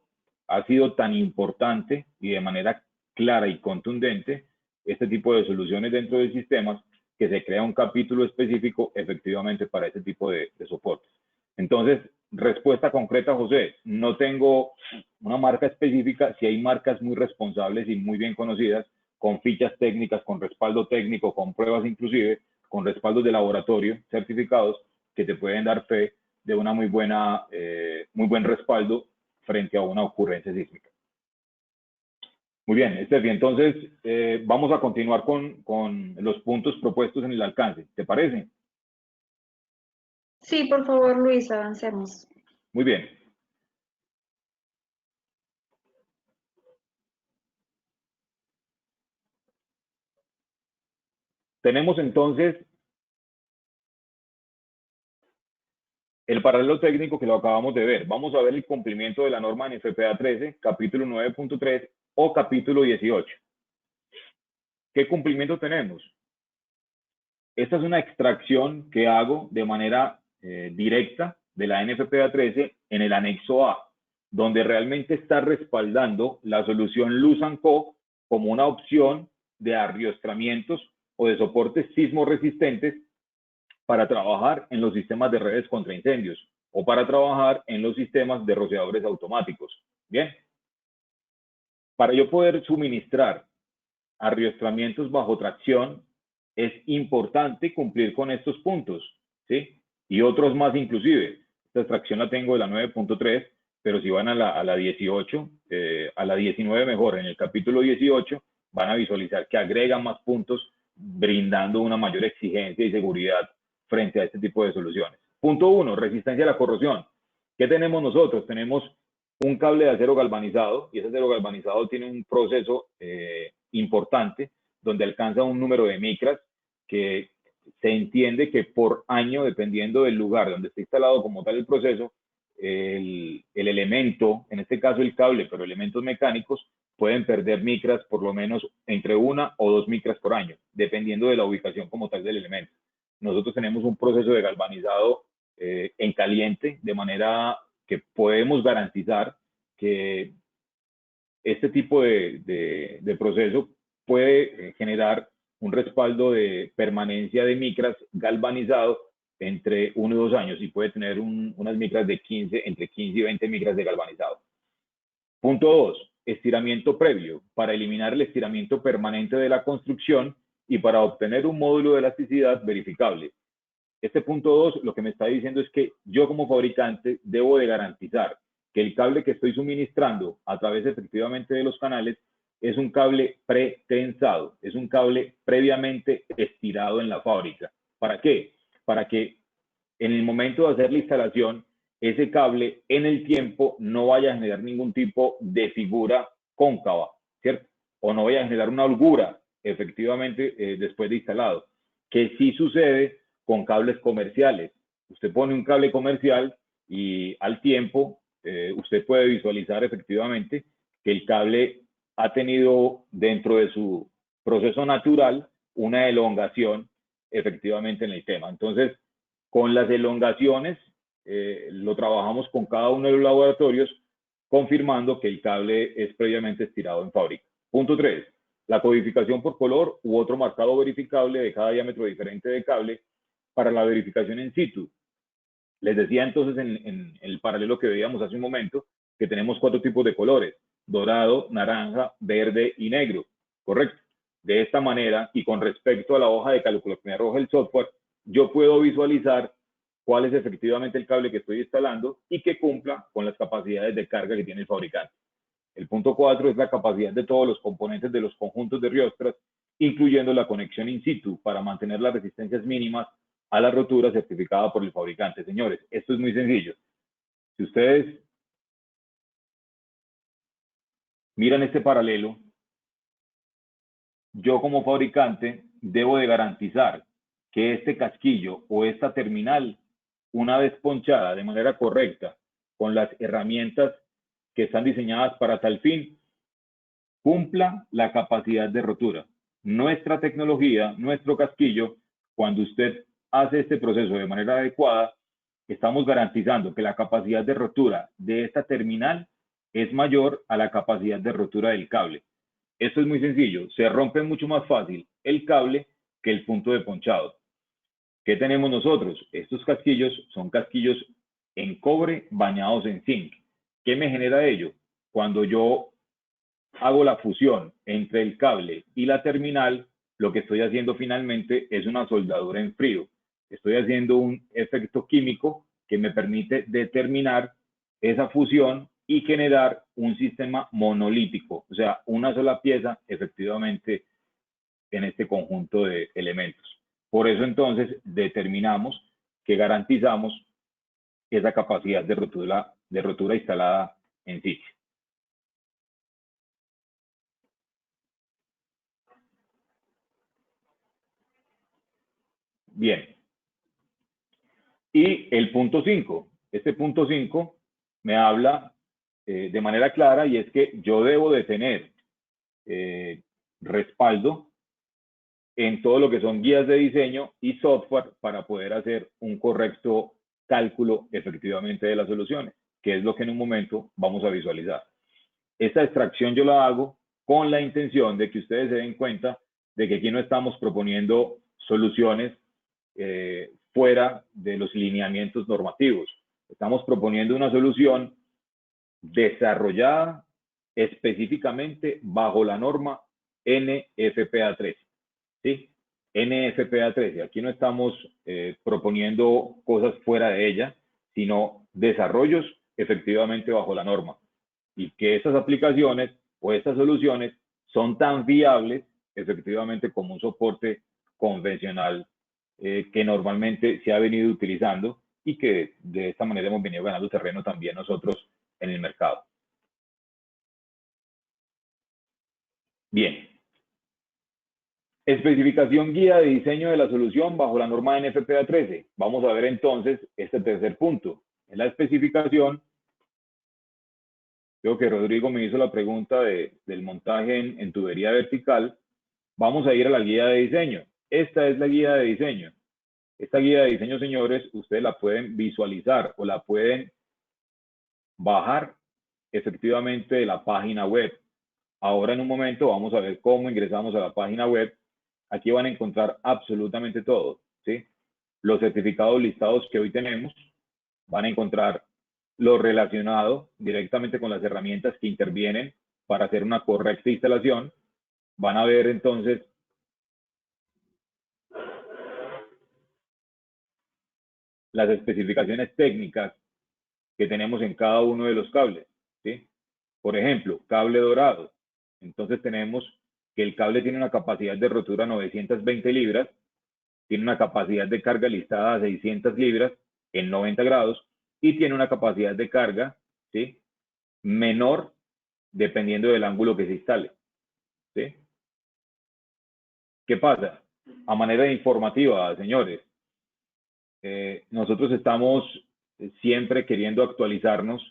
ha sido tan importante y de manera clara y contundente este tipo de soluciones dentro de sistemas que se crea un capítulo específico efectivamente para este tipo de soportes. Entonces, respuesta concreta, José, no tengo una marca específica, si hay marcas muy responsables y muy bien conocidas, con fichas técnicas, con respaldo técnico, con pruebas inclusive, con respaldos de laboratorio certificados que te pueden dar fe de una muy buen respaldo frente a una ocurrencia sísmica. Muy bien, Estefi, entonces vamos a continuar con los puntos propuestos en el alcance. ¿Te parece? Sí, por favor, Luis, avancemos. Muy bien. Tenemos entonces el paralelo técnico que lo acabamos de ver. Vamos a ver el cumplimiento de la norma NFPA 13, capítulo 9.3, o capítulo 18. ¿Qué cumplimiento tenemos? Esta es una extracción que hago de manera directa de la NFPA 13 en el anexo A, donde realmente está respaldando la solución Luz & Co como una opción de arriostramientos o de soportes sismo resistentes para trabajar en los sistemas de redes contra incendios o para trabajar en los sistemas de rociadores automáticos. Bien. Para yo poder suministrar arriostramientos bajo tracción, es importante cumplir con estos puntos, ¿sí? Y otros más inclusive. Esta tracción la tengo de la 9.3, pero si van a la 18, a la 19 mejor, en el capítulo 18, van a visualizar que agregan más puntos, brindando una mayor exigencia y seguridad frente a este tipo de soluciones. Punto 1, resistencia a la corrosión. ¿Qué tenemos nosotros? Tenemos un cable de acero galvanizado, y ese acero galvanizado tiene un proceso importante, donde alcanza un número de micras que se entiende que por año, dependiendo del lugar donde esté instalado como tal el proceso, el elemento, en este caso el cable, pero elementos mecánicos, pueden perder micras por lo menos entre 1 o 2 micras por año, dependiendo de la ubicación como tal del elemento. Nosotros tenemos un proceso de galvanizado en caliente, de manera que podemos garantizar que este tipo de proceso puede generar un respaldo de permanencia de micras galvanizado entre 1 y 2 años y puede tener unas micras de entre 15 y 20 micras de galvanizado. Punto 2, estiramiento previo, para eliminar el estiramiento permanente de la construcción y para obtener un módulo de elasticidad verificable. Este punto 2 lo que me está diciendo es que yo como fabricante debo de garantizar que el cable que estoy suministrando a través efectivamente de los canales es un cable pretensado, es un cable previamente estirado en la fábrica. ¿Para qué? Para que en el momento de hacer la instalación, ese cable en el tiempo no vaya a generar ningún tipo de figura cóncava, ¿cierto? O no vaya a generar una holgura efectivamente después de instalado, que sí sucede con cables comerciales. Usted pone un cable comercial y al tiempo usted puede visualizar efectivamente que el cable ha tenido dentro de su proceso natural una elongación efectivamente en el tema. Entonces, con las elongaciones lo trabajamos con cada uno de los laboratorios, confirmando que el cable es previamente estirado en fábrica. Punto 3. La codificación por color u otro marcado verificable de cada diámetro diferente de cable para la verificación in situ. Les decía entonces en el paralelo que veíamos hace un momento que tenemos 4 tipos de colores: dorado, naranja, verde y negro, ¿correcto? De esta manera, y con respecto a la hoja de cálculo que me arroja el software, yo puedo visualizar cuál es efectivamente el cable que estoy instalando y que cumpla con las capacidades de carga que tiene el fabricante. El punto 4 es la capacidad de todos los componentes de los conjuntos de riostras, incluyendo la conexión in situ, para mantener las resistencias mínimas a la rotura certificada por el fabricante. Señores, esto es muy sencillo. Si ustedes miran este paralelo, yo como fabricante debo de garantizar que este casquillo o esta terminal, una vez ponchada de manera correcta con las herramientas que están diseñadas para tal fin, cumpla la capacidad de rotura. Nuestra tecnología, nuestro casquillo, cuando usted hace este proceso de manera adecuada, estamos garantizando que la capacidad de rotura de esta terminal es mayor a la capacidad de rotura del cable. Esto es muy sencillo, se rompe mucho más fácil el cable que el punto de ponchado. ¿Qué tenemos nosotros? Estos casquillos son casquillos en cobre bañados en zinc. ¿Qué me genera ello? Cuando yo hago la fusión entre el cable y la terminal, lo que estoy haciendo finalmente es una soldadura en frío. Estoy haciendo un efecto químico que me permite determinar esa fusión y generar un sistema monolítico, o sea, una sola pieza efectivamente en este conjunto de elementos. Por eso entonces determinamos que garantizamos esa capacidad de rotura instalada en sitio. Bien. Y el punto 5. Este punto 5 me habla de manera clara, y es que yo debo de tener respaldo en todo lo que son guías de diseño y software para poder hacer un correcto cálculo efectivamente de las soluciones, que es lo que en un momento vamos a visualizar. Esta extracción yo la hago con la intención de que ustedes se den cuenta de que aquí no estamos proponiendo soluciones fuera de los lineamientos normativos. Estamos proponiendo una solución desarrollada específicamente bajo la norma NFPA 13. ¿Sí? NFPA 13. Aquí no estamos proponiendo cosas fuera de ella, sino desarrollos efectivamente bajo la norma. Y que estas aplicaciones o estas soluciones son tan viables efectivamente como un soporte convencional que normalmente se ha venido utilizando y que de esta manera hemos venido ganando terreno también nosotros en el mercado. Bien. Especificación guía de diseño de la solución bajo la norma NFPA 13. Vamos a ver entonces este tercer punto. En la especificación, creo que Rodrigo me hizo la pregunta del montaje en tubería vertical. Vamos a ir a la guía de diseño. Esta es la guía de diseño. Esta guía de diseño, señores, ustedes la pueden visualizar o la pueden bajar efectivamente de la página web. Ahora en un momento vamos a ver cómo ingresamos a la página web. Aquí van a encontrar absolutamente todo, ¿sí? Los certificados listados que hoy tenemos, van a encontrar lo relacionado directamente con las herramientas que intervienen para hacer una correcta instalación. Van a ver entonces las especificaciones técnicas que tenemos en cada uno de los cables, ¿sí? Por ejemplo, cable dorado. Entonces tenemos que el cable tiene una capacidad de rotura 920 libras, tiene una capacidad de carga listada a 600 libras en 90 grados y tiene una capacidad de carga, ¿sí?, menor dependiendo del ángulo que se instale, ¿sí? ¿Qué pasa? A manera informativa, señores, nosotros estamos siempre queriendo actualizarnos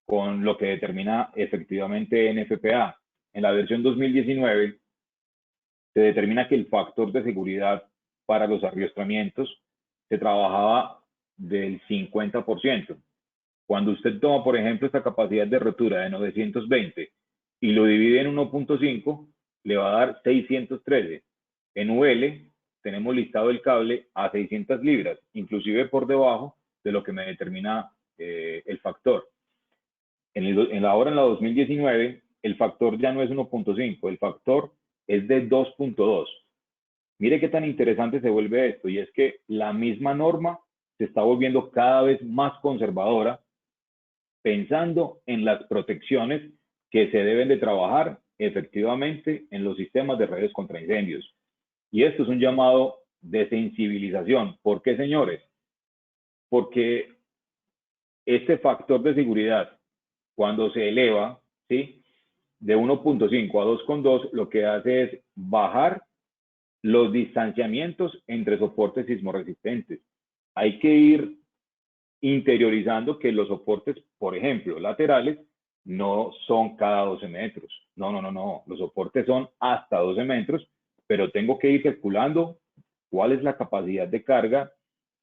con lo que determina efectivamente NFPA. En la versión 2019 se determina que el factor de seguridad para los arriostramientos se trabajaba del 50%. Cuando usted toma, por ejemplo, esta capacidad de rotura de 920 y lo divide en 1.5, le va a dar 613. En UL tenemos listado el cable a 600 libras, inclusive por debajo de lo que me determina el factor. Ahora en la 2019, el factor ya no es 1.5, el factor es de 2.2. Mire qué tan interesante se vuelve esto, y es que la misma norma se está volviendo cada vez más conservadora, pensando en las protecciones que se deben de trabajar efectivamente en los sistemas de redes contra incendios. Y esto es un llamado de sensibilización. ¿Por qué, señores? Porque este factor de seguridad, cuando se eleva, ¿sí?, de 1.5 a 2.2, lo que hace es bajar los distanciamientos entre soportes sismoresistentes. Hay que ir interiorizando que los soportes, por ejemplo, laterales, no son cada 12 metros. No. Los soportes son hasta 12 metros, pero tengo que ir calculando cuál es la capacidad de carga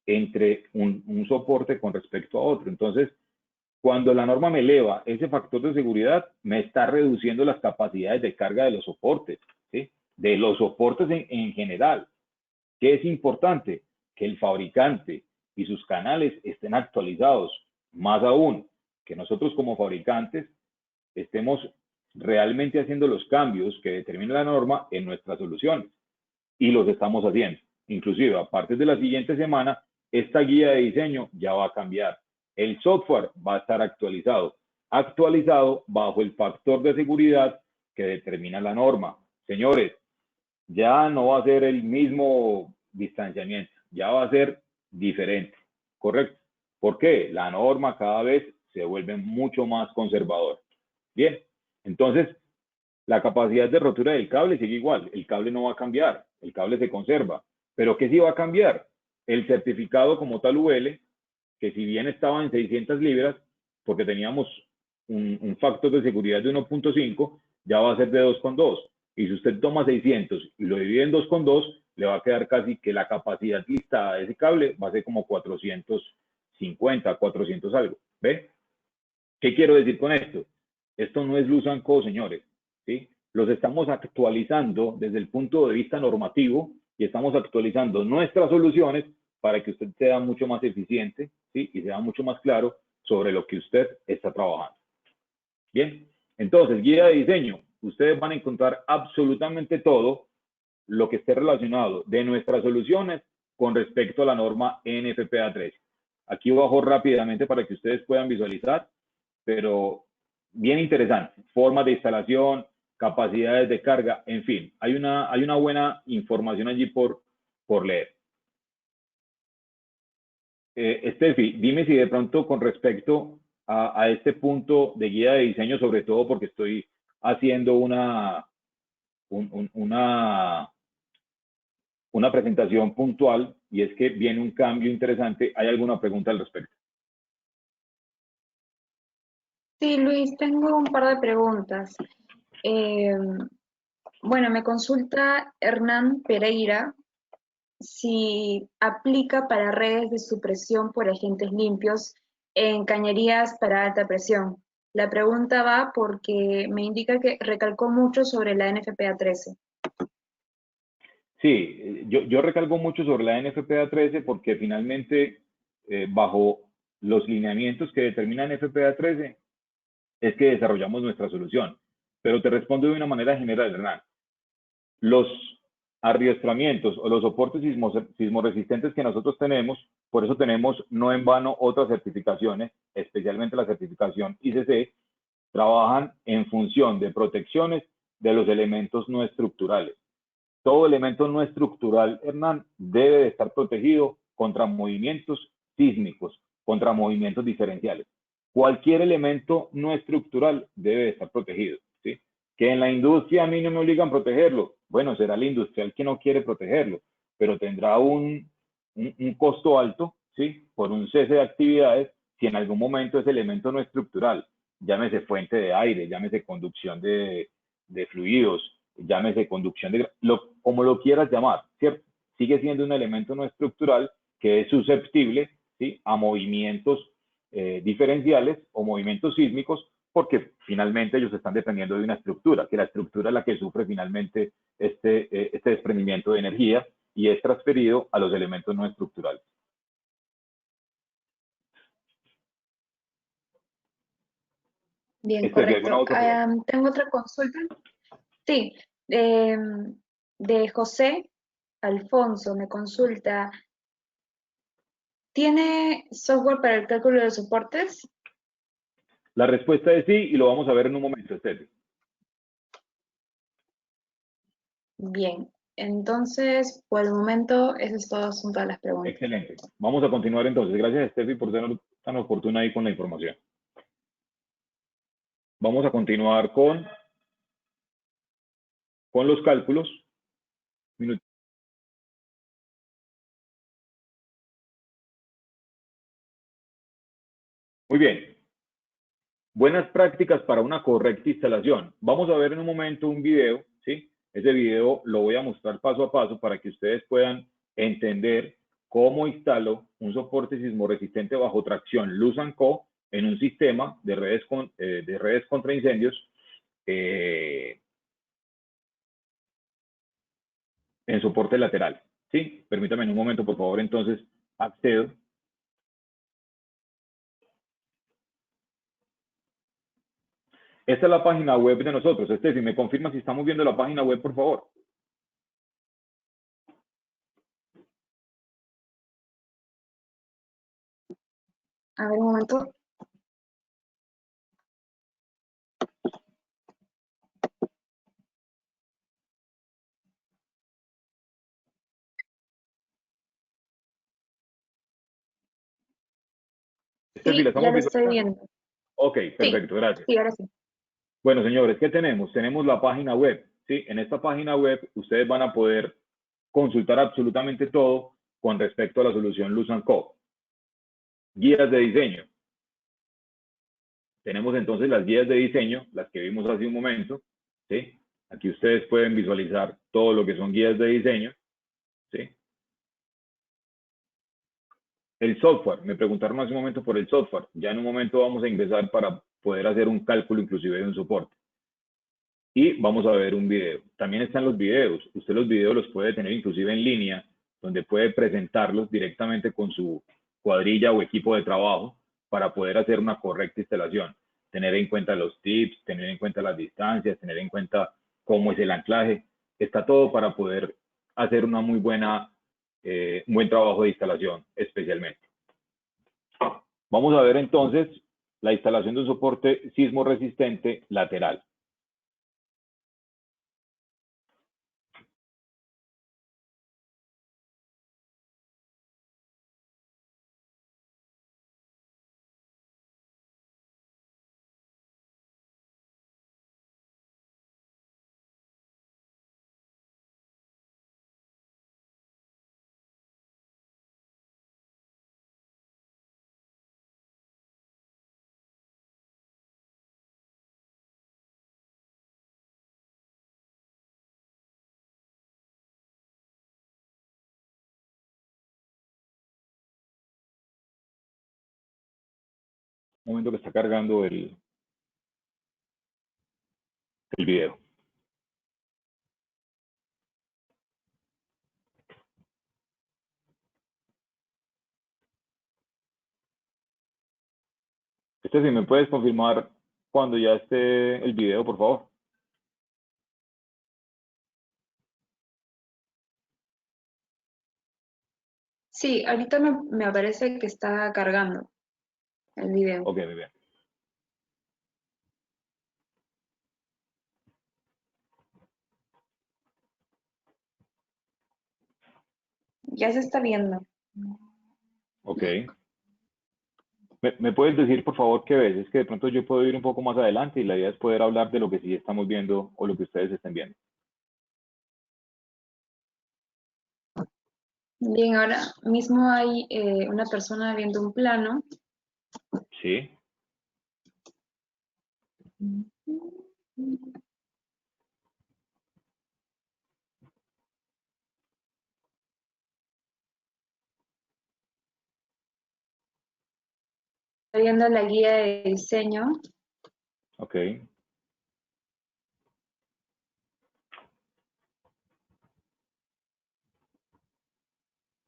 entre un soporte con respecto a otro. Entonces, cuando la norma me eleva ese factor de seguridad, me está reduciendo las capacidades de carga de los soportes, ¿sí?, de los soportes en general. ¿Qué es importante? Que el fabricante y sus canales estén actualizados. Más aún, que nosotros como fabricantes estemos realmente haciendo los cambios que determina la norma en nuestras soluciones. Y los estamos haciendo. Inclusive, a partir de la siguiente semana, esta guía de diseño ya va a cambiar. El software va a estar actualizado bajo el factor de seguridad que determina la norma. Señores, ya no va a ser el mismo distanciamiento, ya va a ser diferente, ¿correcto? ¿Por qué? La norma cada vez se vuelve mucho más conservadora. Bien, entonces la capacidad de rotura del cable sigue igual, el cable no va a cambiar, el cable se conserva, pero ¿qué sí va a cambiar? El certificado como tal UL, que si bien estaba en 600 libras, porque teníamos un factor de seguridad de 1.5, ya va a ser de 2.2. Y si usted toma 600 y lo divide en 2 con 2, le va a quedar casi que la capacidad listada de ese cable va a ser como 450, 400 algo. ¿Ve? ¿Qué quiero decir con esto? Esto no es Luz and Co, señores, ¿sí? Los estamos actualizando desde el punto de vista normativo y estamos actualizando nuestras soluciones para que usted sea mucho más eficiente, ¿sí? Y sea mucho más claro sobre lo que usted está trabajando. Bien, entonces, guía de diseño. Ustedes van a encontrar absolutamente todo lo que esté relacionado de nuestras soluciones con respecto a la norma NFPA 13. Aquí bajo rápidamente para que ustedes puedan visualizar, pero bien interesante. Formas de instalación, capacidades de carga, en fin, hay una buena información allí por leer. Steffi, dime si de pronto con respecto a este punto de guía de diseño, sobre todo porque estoy haciendo una presentación puntual y es que viene un cambio interesante. ¿Hay alguna pregunta al respecto? Sí, Luis, tengo un par de preguntas. Bueno, me consulta Hernán Pereira si aplica para redes de supresión por agentes limpios en cañerías para alta presión. La pregunta va porque me indica que recalcó mucho sobre la NFPA 13. Sí, yo recalco mucho sobre la NFPA 13 porque finalmente, bajo los lineamientos que determina NFPA 13, es que desarrollamos nuestra solución. Pero te respondo de una manera general, Hernán. Los arriestramientos o los soportes sismoresistentes que nosotros tenemos, por eso tenemos no en vano otras certificaciones, especialmente la certificación ICC, trabajan en función de protecciones de los elementos no estructurales. Todo elemento no estructural, Hernán, debe de estar protegido contra movimientos sísmicos, contra movimientos diferenciales. Cualquier elemento no estructural debe de estar protegido, ¿sí? Que en la industria a mí no me obligan a protegerlo. Bueno, será el industrial que no quiere protegerlo, pero tendrá un costo alto, ¿sí? Por un cese de actividades si en algún momento ese elemento no estructural, llámese fuente de aire, llámese conducción de fluidos, llámese conducción de, como lo quieras llamar, ¿cierto? Sigue siendo un elemento no estructural que es susceptible, ¿sí? A movimientos diferenciales o movimientos sísmicos, porque finalmente ellos están dependiendo de una estructura, que la estructura es la que sufre finalmente este desprendimiento de energía y es transferido a los elementos no estructurales. Bien, correcto. Tengo otra consulta. Sí, de José Alfonso me consulta, ¿tiene software para el cálculo de soportes? La respuesta es sí y lo vamos a ver en un momento, Esther. Bien, entonces, por el momento, esas son todas las preguntas. Excelente. Vamos a continuar entonces. Gracias, Steffi, por ser tan oportuna ahí con la información. Vamos a continuar con los cálculos. Muy bien. Buenas prácticas para una correcta instalación. Vamos a ver en un momento un video, ¿sí? Ese video lo voy a mostrar paso a paso para que ustedes puedan entender cómo instalo un soporte sismoresistente bajo tracción Luz and Co en un sistema de redes contra incendios en soporte lateral, ¿sí? Permítame en un momento, por favor, entonces accedo. Esta es la página web de nosotros. Si me confirma si estamos viendo la página web, por favor. A ver, un momento. Sí, ¿la estamos ya lo estoy viendo. Ok, perfecto, sí, gracias. Sí, ahora sí. Bueno, señores, ¿qué tenemos? Tenemos la página web, ¿sí? En esta página web ustedes van a poder consultar absolutamente todo con respecto a la solución Luz and Co. Guías de diseño. Tenemos entonces las guías de diseño, las que vimos hace un momento, ¿sí? Aquí ustedes pueden visualizar todo lo que son guías de diseño, ¿sí? El software, me preguntaron hace un momento por el software. Ya en un momento vamos a ingresar para poder hacer un cálculo inclusive de un soporte. Y vamos a ver un video. También están los videos. Usted los videos los puede tener inclusive en línea, donde puede presentarlos directamente con su cuadrilla o equipo de trabajo para poder hacer una correcta instalación. Tener en cuenta los tips, tener en cuenta las distancias, tener en cuenta cómo es el anclaje. Está todo para poder hacer una muy buena, un buen trabajo de instalación especialmente. Vamos a ver entonces la instalación de un soporte sismo resistente lateral. Un momento que está cargando el video. Si me puedes confirmar cuando ya esté el video, por favor. Sí, ahorita me aparece que está cargando el video. Ok, muy bien. Ya se está viendo. Ok. ¿Me puedes decir, por favor, qué ves? Es que de pronto yo puedo ir un poco más adelante y la idea es poder hablar de lo que sí estamos viendo o lo que ustedes estén viendo. Bien, ahora mismo hay una persona viendo un plano. Sí. Está viendo la guía de diseño. Ok.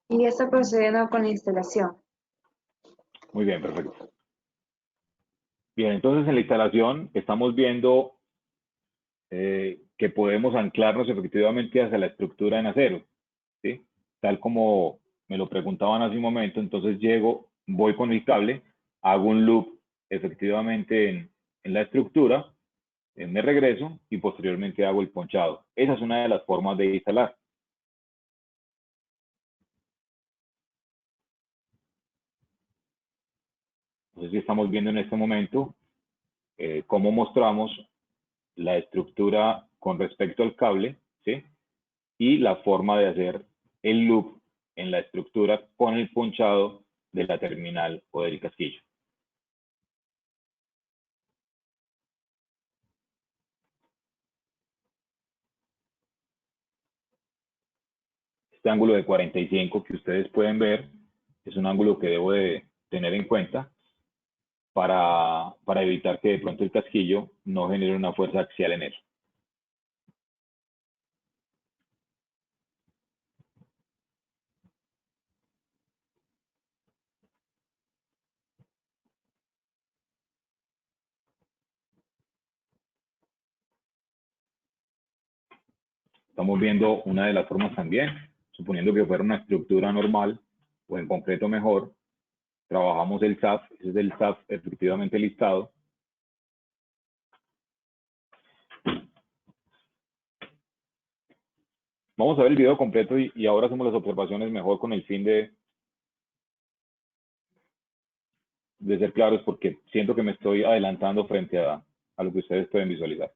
Y ya está procediendo con la instalación. Muy bien, perfecto. Bien, entonces en la instalación estamos viendo que podemos anclarnos efectivamente hacia la estructura en acero, ¿sí? Tal como me lo preguntaban hace un momento, entonces llego, voy con el cable, hago un loop efectivamente en la estructura, me regreso y posteriormente hago el ponchado. Esa es una de las formas de instalar. Entonces, estamos viendo en este momento cómo mostramos la estructura con respecto al cable, ¿sí? Y la forma de hacer el loop en la estructura con el ponchado de la terminal o del casquillo. Este ángulo de 45 que ustedes pueden ver es un ángulo que debo de tener en cuenta para evitar que de pronto el casquillo no genere una fuerza axial en él. Estamos viendo una de las formas también, suponiendo que fuera una estructura normal o en concreto mejor, trabajamos el SAF, ese es el SAF efectivamente listado. Vamos a ver el video completo y ahora hacemos las observaciones mejor con el fin de ser claros porque siento que me estoy adelantando frente a lo que ustedes pueden visualizar.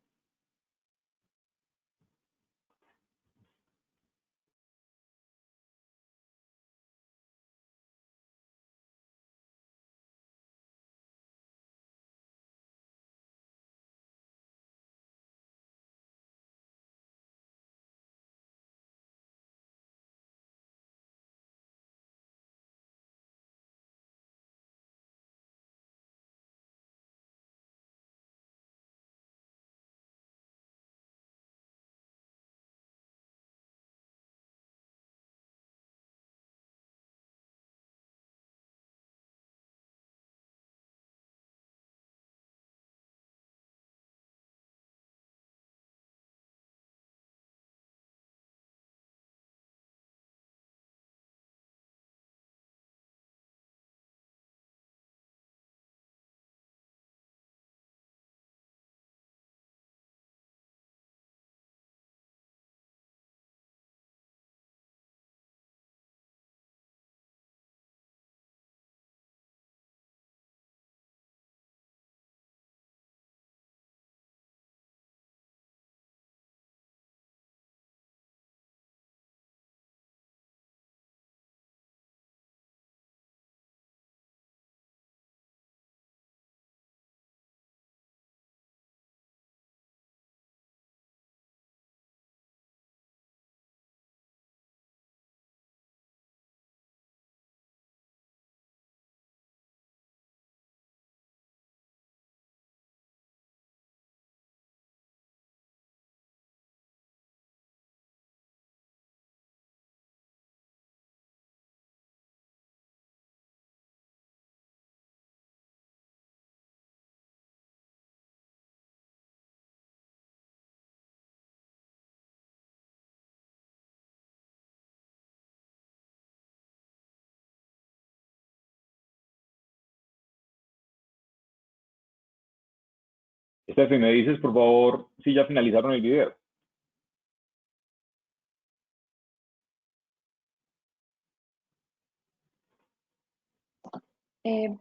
Steffi, me dices, por favor, si ya finalizaron el video.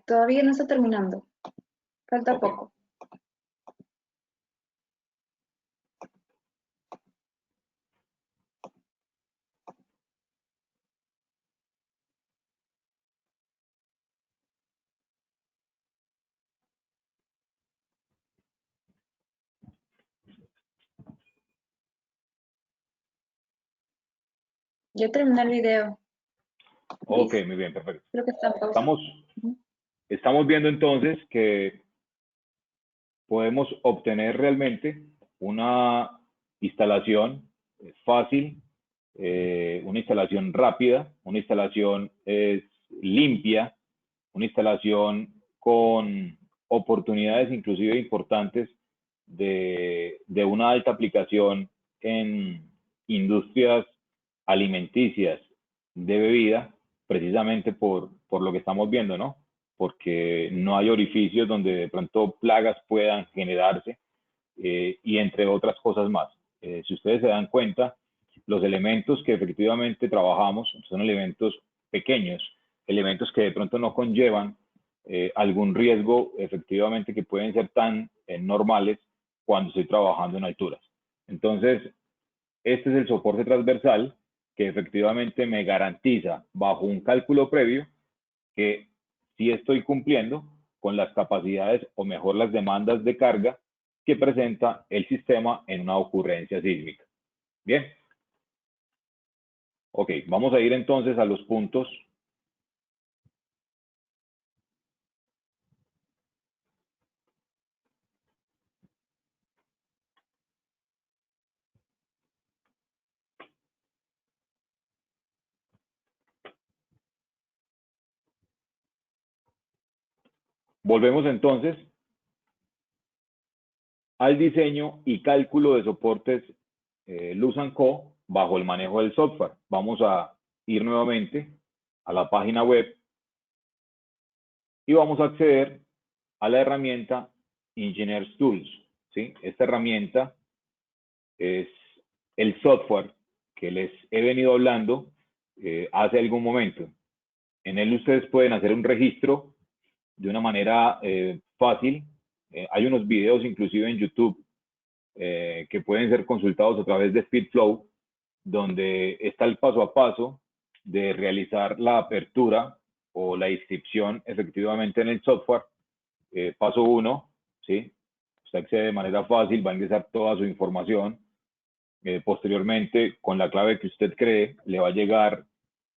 Todavía no está terminando. Falta Ok. poco. Ya terminé el video. Ok, Listo. muy bien, perfecto. Creo que está en pausa. Estamos, Ujú. estamos viendo entonces que podemos obtener realmente una instalación fácil, una instalación rápida, una instalación limpia, una instalación con oportunidades inclusive importantes de una alta aplicación en industrias alimenticias de bebida, precisamente por lo que estamos viendo, ¿no? Porque no hay orificios donde de pronto plagas puedan generarse y entre otras cosas más. Si ustedes se dan cuenta, los elementos que efectivamente trabajamos son elementos pequeños, elementos que de pronto no conllevan algún riesgo efectivamente que pueden ser tan normales cuando estoy trabajando en alturas. Entonces, este es el soporte transversal que efectivamente me garantiza bajo un cálculo previo que sí estoy cumpliendo con las capacidades o mejor las demandas de carga que presenta el sistema en una ocurrencia sísmica. Bien. Ok, vamos a ir entonces a los puntos. Volvemos entonces al diseño y cálculo de soportes Luz Co. bajo el manejo del software. Vamos a ir nuevamente a la página web y vamos a acceder a la herramienta Engineers Tools. ¿Sí? Esta herramienta es el software que les he venido hablando hace algún momento. En él ustedes pueden hacer un registro de una manera fácil. Hay unos videos inclusive en YouTube que pueden ser consultados a través de SpeedFlow, donde está el paso a paso de realizar la apertura o la inscripción efectivamente en el software. Paso 1, ¿sí? Usted accede de manera fácil, va a ingresar toda su información. Posteriormente, con la clave que usted cree, le va a llegar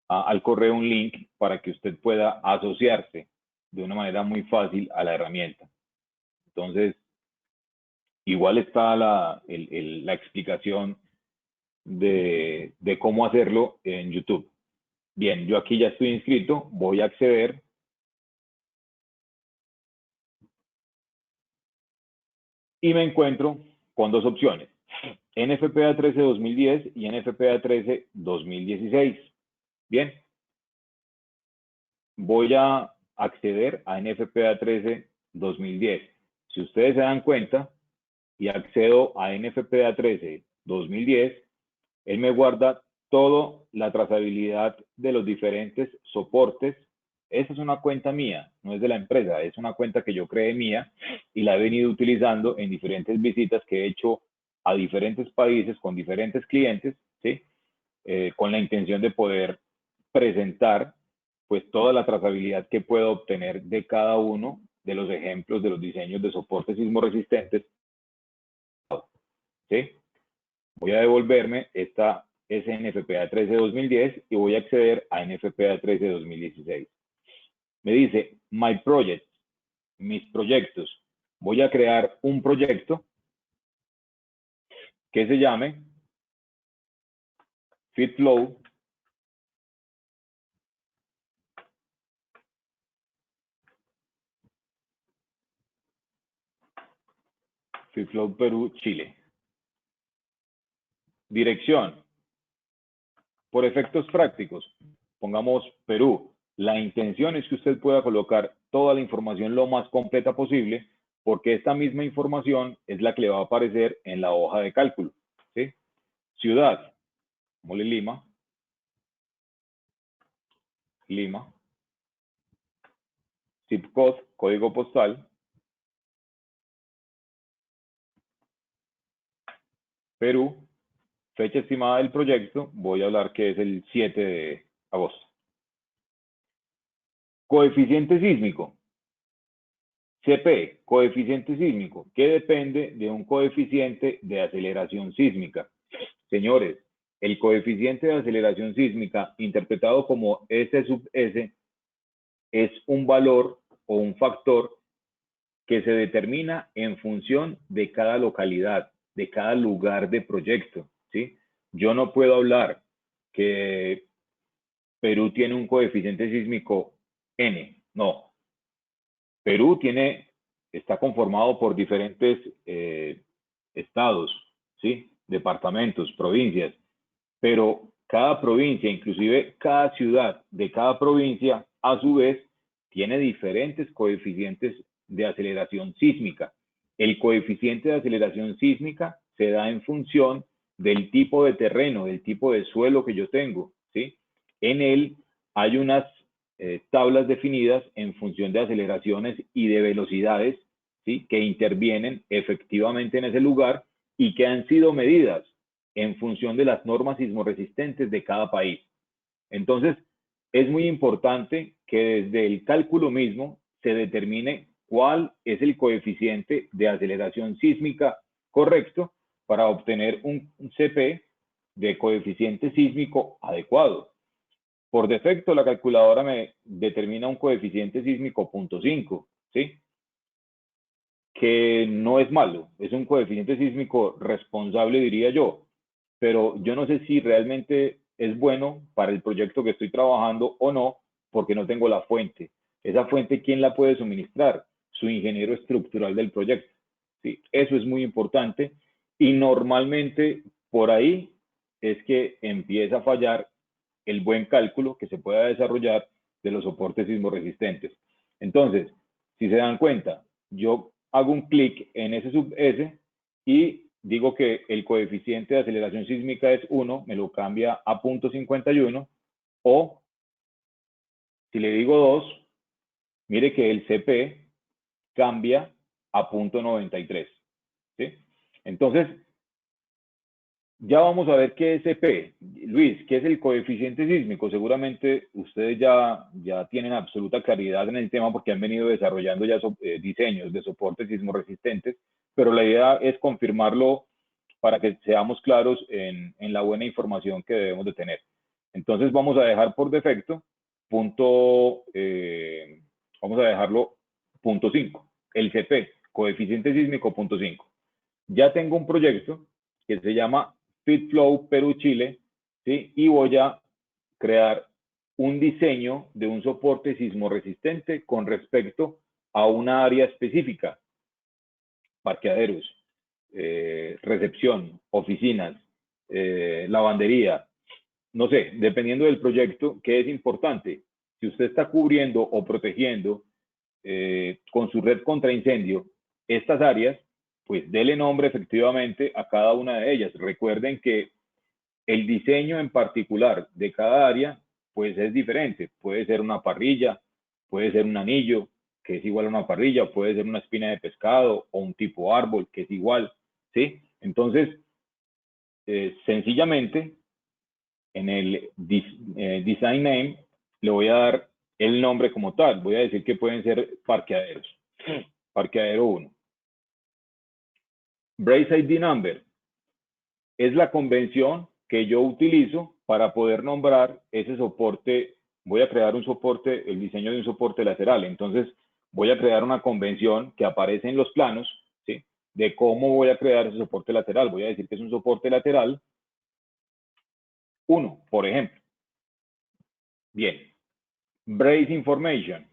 al correo un link para que usted pueda asociarse de una manera muy fácil a la herramienta. Entonces, igual está la explicación de cómo hacerlo en YouTube. Bien, yo aquí ya estoy inscrito, voy a acceder y me encuentro con dos opciones, NFPA 13 2010 y NFPA 13 2016. Bien, voy a acceder a NFPA 13 2010. Si ustedes se dan cuenta y accedo a NFPA 13 2010, él me guarda toda la trazabilidad de los diferentes soportes. Esa es una cuenta mía, no es de la empresa, es una cuenta que yo creé mía y la he venido utilizando en diferentes visitas que he hecho a diferentes países con diferentes clientes, ¿sí? Con la intención de poder presentar pues toda la trazabilidad que puedo obtener de cada uno de los ejemplos de los diseños de soportes sismoresistentes, ¿sí? Voy a devolverme esta NFPA 13 2010 y voy a acceder a NFPA 13 2016. Me dice My Projects, mis proyectos. Voy a crear un proyecto que se llame FitFlow FitFlow Perú, Chile. Dirección. Por efectos prácticos, pongamos Perú. La intención es que usted pueda colocar toda la información lo más completa posible porque esta misma información es la que le va a aparecer en la hoja de cálculo, ¿sí? Ciudad, ponle Lima, Lima, zip code, código postal, Perú, fecha estimada del proyecto, voy a hablar que es el 7 de agosto. Coeficiente sísmico, CP, coeficiente sísmico, que depende de un coeficiente de aceleración sísmica. Señores, el coeficiente de aceleración sísmica, interpretado como S sub S, es un valor o un factor que se determina en función de cada localidad, de cada lugar de proyecto, ¿sí? Yo no puedo hablar que Perú tiene un coeficiente sísmico N, no. Perú está conformado por diferentes estados, ¿sí? Departamentos, provincias, pero cada provincia, inclusive cada ciudad de cada provincia, a su vez, tiene diferentes coeficientes de aceleración sísmica. El coeficiente de aceleración sísmica se da en función del tipo de terreno, del tipo de suelo que yo tengo, ¿sí? En él hay unas tablas definidas en función de aceleraciones y de velocidades, ¿sí? Que intervienen efectivamente en ese lugar y que han sido medidas en función de las normas sismoresistentes de cada país. Entonces, es muy importante que desde el cálculo mismo se determine cuál es el coeficiente de aceleración sísmica correcto para obtener un CP de coeficiente sísmico adecuado. Por defecto, la calculadora me determina un coeficiente sísmico 0.5, ¿sí? Que no es malo, es un coeficiente sísmico responsable, diría yo, pero yo no sé si realmente es bueno para el proyecto que estoy trabajando o no, porque no tengo la fuente. Esa fuente, ¿quién la puede suministrar? Su ingeniero estructural del proyecto. Sí, eso es muy importante y normalmente por ahí es que empieza a fallar el buen cálculo que se pueda desarrollar de los soportes sismoresistentes. Entonces, si se dan cuenta, yo hago un clic en ese sub S y digo que el coeficiente de aceleración sísmica es 1, me lo cambia a 0.51, o si le digo 2, mire que el CP cambia a 0.93, ¿sí? Entonces, ya vamos a ver qué es CP. Luis, ¿qué es el coeficiente sísmico? Seguramente ustedes ya tienen absoluta claridad en el tema porque han venido desarrollando ya diseños de soportes sismoresistentes, pero la idea es confirmarlo para que seamos claros en la buena información que debemos de tener. Entonces vamos a dejar por defecto vamos a dejarlo 0.5, el CP, coeficiente sísmico 0.5. Ya tengo un proyecto que se llama FitFlow Perú-Chile, ¿sí? Y voy a crear un diseño de un soporte sismoresistente con respecto a una área específica, parqueaderos, recepción, oficinas, lavandería, no sé, dependiendo del proyecto, ¿qué es importante? Si usted está cubriendo o protegiendo con su red contra incendio estas áreas, pues dele nombre efectivamente a cada una de ellas. Recuerden que el diseño en particular de cada área, pues es diferente. Puede ser una parrilla, puede ser un anillo, que es igual a una parrilla, puede ser una espina de pescado o un tipo árbol, que es igual, ¿sí? Entonces, sencillamente, en el design name le voy a dar el nombre como tal. Voy a decir que pueden ser parqueaderos. Parqueadero 1. Brace ID number es la convención que yo utilizo para poder nombrar ese soporte. Voy a crear un soporte, el diseño de un soporte lateral. Entonces, voy a crear una convención que aparece en los planos, ¿sí? De cómo voy a crear ese soporte lateral. Voy a decir que es un soporte lateral 1, por ejemplo. Bien. Brace information.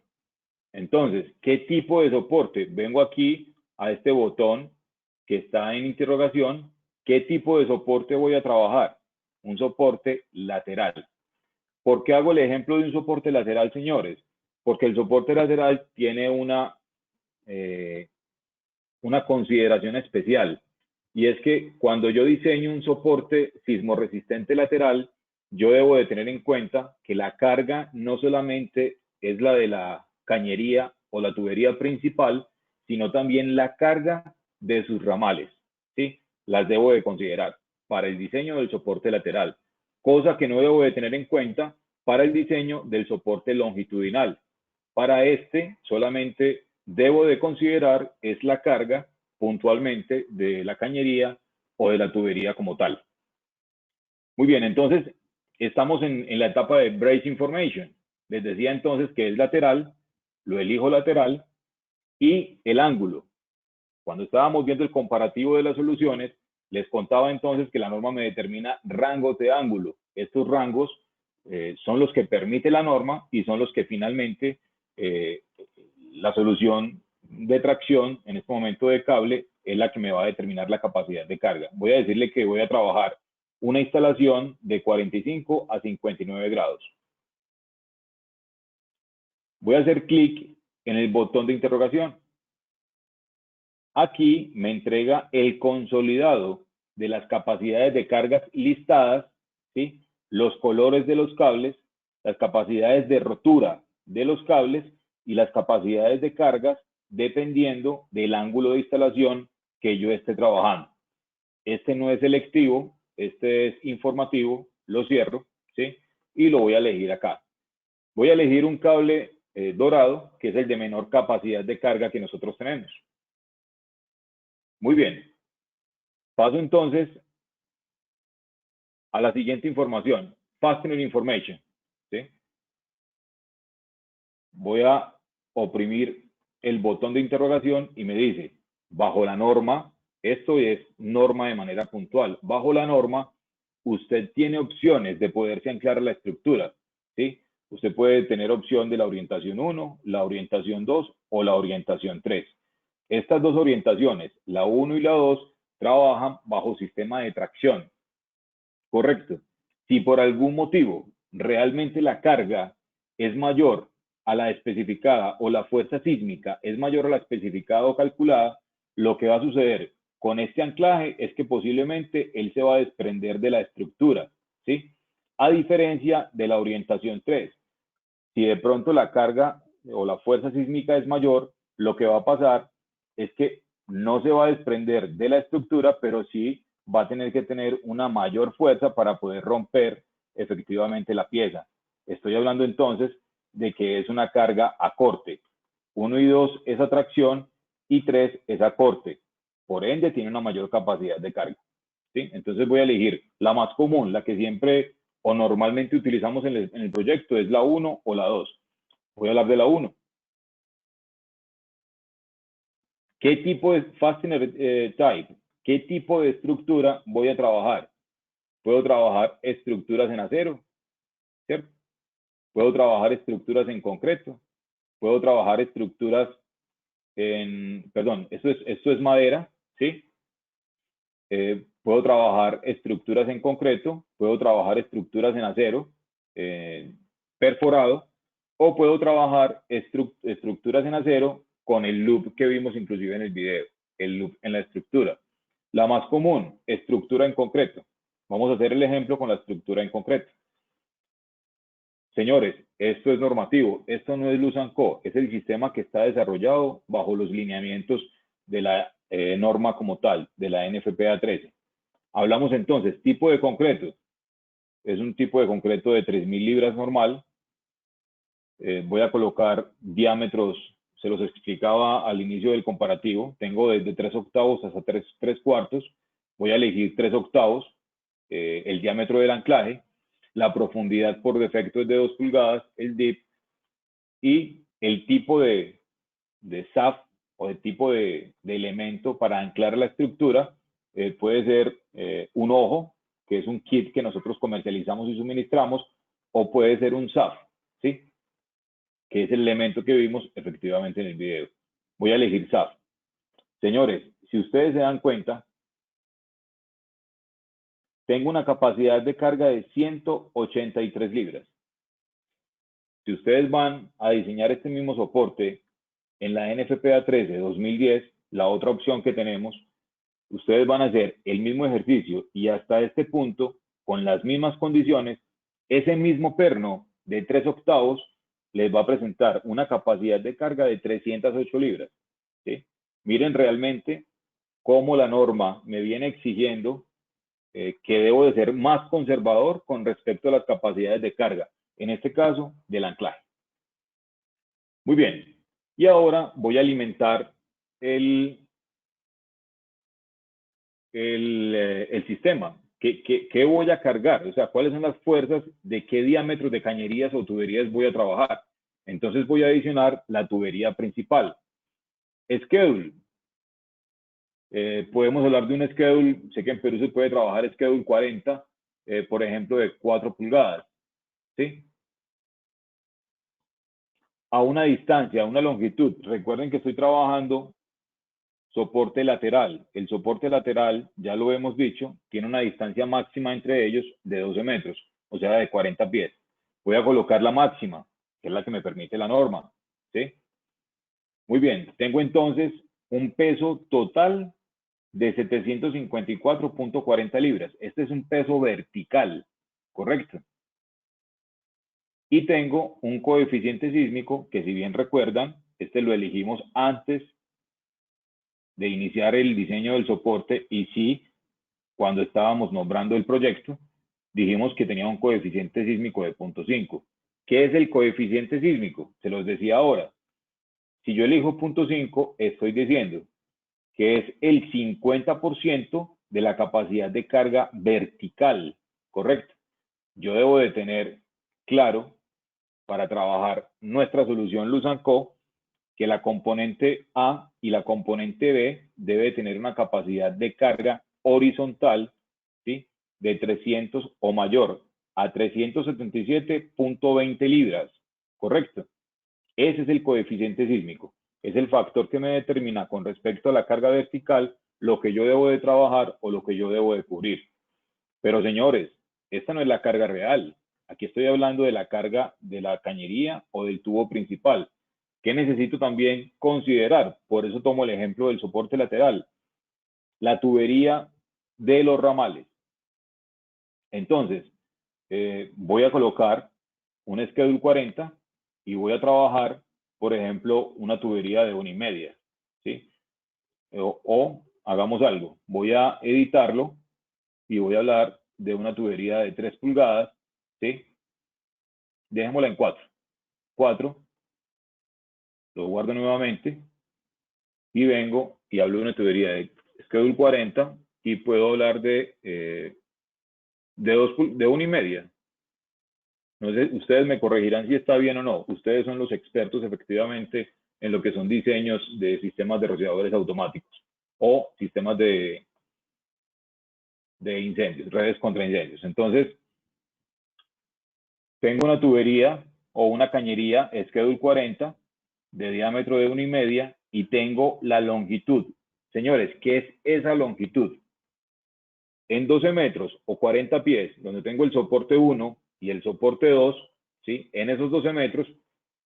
Entonces, ¿qué tipo de soporte? Vengo aquí a este botón que está en interrogación. ¿Qué tipo de soporte voy a trabajar? Un soporte lateral. ¿Por qué hago el ejemplo de un soporte lateral, señores? Porque el soporte lateral tiene una una consideración especial, y es que cuando yo diseño un soporte sismorresistente lateral, yo debo de tener en cuenta que la carga no solamente es la de la cañería o la tubería principal, sino también la carga de sus ramales, ¿sí? Las debo de considerar para el diseño del soporte lateral, cosa que no debo de tener en cuenta para el diseño del soporte longitudinal. Para este solamente debo de considerar es la carga puntualmente de la cañería o de la tubería como tal. Muy bien, entonces estamos en la etapa de brace information. Les decía entonces que es lateral, lo elijo lateral, y el ángulo. Cuando estábamos viendo el comparativo de las soluciones, les contaba entonces que la norma me determina rangos de ángulo. Estos rangos son los que permite la norma y son los que finalmente la solución de tracción en este momento de cable es la que me va a determinar la capacidad de carga. Voy a decirle que voy a trabajar una instalación de 45 a 59 grados. Voy a hacer clic en el botón de interrogación. Aquí me entrega el consolidado de las capacidades de cargas listadas, ¿sí? Los colores de los cables, las capacidades de rotura de los cables y las capacidades de cargas dependiendo del ángulo de instalación que yo esté trabajando. Este no es selectivo, este es informativo, lo cierro, ¿sí? Y lo voy a elegir acá. Voy a elegir un cable dorado, que es el de menor capacidad de carga que nosotros tenemos. Muy bien. Paso entonces a la siguiente información, Fastener Information, ¿sí? Voy a oprimir el botón de interrogación y me dice, bajo la norma, esto es norma de manera puntual, bajo la norma, usted tiene opciones de poderse anclar a la estructura, ¿sí? Usted puede tener opción de la orientación 1, la orientación 2 o la orientación 3. Estas dos orientaciones, la 1 y la 2, trabajan bajo sistema de tracción. Correcto. Si por algún motivo realmente la carga es mayor a la especificada o la fuerza sísmica es mayor a la especificada o calculada, lo que va a suceder con este anclaje es que posiblemente él se va a desprender de la estructura, ¿sí? A diferencia de la orientación 3. Si de pronto la carga o la fuerza sísmica es mayor, lo que va a pasar es que no se va a desprender de la estructura, pero sí va a tener que tener una mayor fuerza para poder romper efectivamente la pieza. Estoy hablando entonces de que es una carga a corte. 1 y 2 es a tracción y 3 es a corte. Por ende, tiene una mayor capacidad de carga, ¿sí? Entonces voy a elegir la más común, la que siempre o normalmente utilizamos en el proyecto, es la 1 o la 2. Voy a hablar de la 1. ¿Qué tipo de fastener type? ¿Qué tipo de estructura voy a trabajar? Puedo trabajar estructuras en acero, ¿cierto? Puedo trabajar estructuras en concreto. Puedo trabajar estructuras en, perdón, esto es madera, ¿sí? Puedo trabajar estructuras en concreto, puedo trabajar estructuras en acero, perforado, o puedo trabajar estructuras en acero con el loop que vimos inclusive en el video, el loop en la estructura. La más común, estructura en concreto. Vamos a hacer el ejemplo con la estructura en concreto. Señores, esto es normativo, esto no es Luz & Co, es el sistema que está desarrollado bajo los lineamientos de la norma como tal, de la NFPA 13. Hablamos entonces, tipo de concreto. Es un tipo de concreto de 3.000 libras normal. Voy a colocar diámetros, se los explicaba al inicio del comparativo. Tengo desde 3 octavos hasta 3 cuartos. Voy a elegir 3 octavos, el diámetro del anclaje. La profundidad por defecto es de 2 pulgadas, el dip. Y el tipo de SAF o de tipo de elemento para anclar la estructura puede ser un ojo, que es un kit que nosotros comercializamos y suministramos, o puede ser un SAF, ¿sí? Que es el elemento que vimos efectivamente en el video. Voy a elegir SAF. Señores, si ustedes se dan cuenta, tengo una capacidad de carga de 183 libras. Si ustedes van a diseñar este mismo soporte en la NFPA 13 2010, la otra opción que tenemos, ustedes van a hacer el mismo ejercicio y hasta este punto, con las mismas condiciones, ese mismo perno de 3/8 les va a presentar una capacidad de carga de 308 libras. ¿Sí? Miren realmente cómo la norma me viene exigiendo que debo de ser más conservador con respecto a las capacidades de carga, en este caso del anclaje. Muy bien, y ahora voy a alimentar el sistema. ¿Qué voy a cargar? O sea, ¿cuáles son las fuerzas de qué diámetros de cañerías o tuberías voy a trabajar? Entonces voy a adicionar la tubería principal. Schedule. Podemos hablar de un schedule, sé que en Perú se puede trabajar schedule 40, por ejemplo, de 4 pulgadas. ¿Sí? A una distancia, a una longitud. Recuerden que estoy trabajando soporte lateral. El soporte lateral, ya lo hemos dicho, tiene una distancia máxima entre ellos de 12 metros, o sea, de 40 pies. Voy a colocar la máxima, que es la que me permite la norma. ¿Sí? Muy bien, tengo entonces un peso total de 754.40 libras. Este es un peso vertical, ¿correcto? Y tengo un coeficiente sísmico que, si bien recuerdan, este lo elegimos antes de iniciar el diseño del soporte, y sí, cuando estábamos nombrando el proyecto, dijimos que tenía un coeficiente sísmico de 0.5. ¿Qué es el coeficiente sísmico? Se los decía ahora. Si yo elijo 0.5, estoy diciendo que es el 50% de la capacidad de carga vertical, ¿correcto? Yo debo de tener claro, para trabajar nuestra solución Luz & Co, que la componente A y la componente B debe tener una capacidad de carga horizontal, ¿sí?, de 300 o mayor a 377.20 libras, ¿correcto? Ese es el coeficiente sísmico. Es el factor que me determina con respecto a la carga vertical lo que yo debo de trabajar o lo que yo debo de cubrir. Pero señores, esta no es la carga real. Aquí estoy hablando de la carga de la cañería o del tubo principal. ¿Qué necesito también considerar? Por eso tomo el ejemplo del soporte lateral. La tubería de los ramales. Entonces, voy a colocar un schedule 40 y voy a trabajar, por ejemplo, una tubería de 1,5. ¿Sí? O hagamos algo. Voy a editarlo y voy a hablar de una tubería de 3 pulgadas. ¿Sí? Dejémosla en 4. 4. Lo guardo nuevamente y vengo y hablo de una tubería de schedule 40 y puedo hablar de 1,5. No sé, ustedes me corregirán si está bien o no. Ustedes son los expertos efectivamente en lo que son diseños de sistemas de rociadores automáticos o sistemas de incendios, redes contra incendios. Entonces, tengo una tubería o una cañería schedule 40 de diámetro de 1,5 y tengo la longitud. Señores, ¿qué es esa longitud? En 12 metros o 40 pies, donde tengo el soporte 1 y el soporte 2, ¿sí?, en esos 12 metros,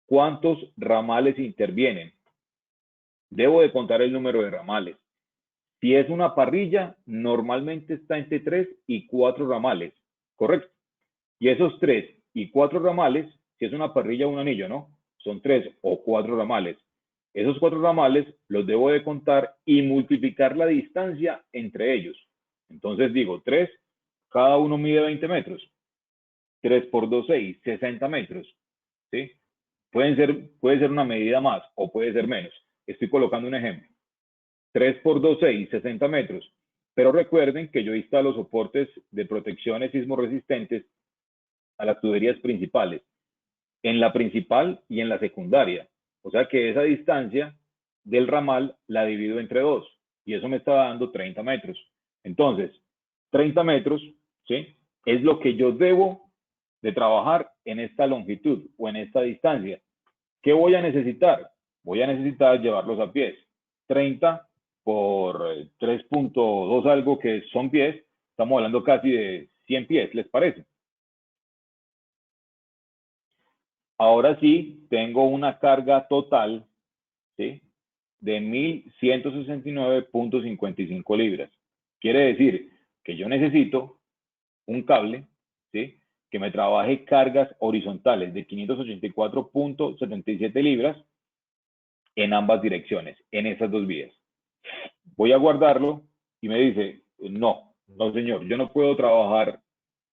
¿cuántos ramales intervienen? Debo de contar el número de ramales. Si es una parrilla, normalmente está entre 3 y 4 ramales, ¿correcto? Y esos 3 y 4 ramales, si es una parrilla o un anillo, ¿no? Son 3 o 4 ramales. Esos 4 ramales los debo de contar y multiplicar la distancia entre ellos. Entonces digo, 3, cada uno mide 20 metros. 3 por 2, 6, 60 metros. ¿Sí? Puede ser una medida más o puede ser menos. Estoy colocando un ejemplo. 3 por 2, 6, 60 metros. Pero recuerden que yo instalo soportes de protecciones sismo resistentes a las tuberías principales, en la principal y en la secundaria. O sea que esa distancia del ramal la divido entre 2 y eso me está dando 30 metros. Entonces, 30 metros, ¿sí?, es lo que yo debo de trabajar en esta longitud o en esta distancia. ¿Qué voy a necesitar? Voy a necesitar llevarlos a pies. 30 por 3.2 algo que son pies, estamos hablando casi de 100 pies, ¿les parece? Ahora sí, tengo una carga total, ¿sí?, de 1169.55 libras. Quiere decir que yo necesito un cable, ¿sí?, que me trabaje cargas horizontales de 584.77 libras en ambas direcciones, en esas dos vías. Voy a guardarlo y me dice, no señor, yo no puedo trabajar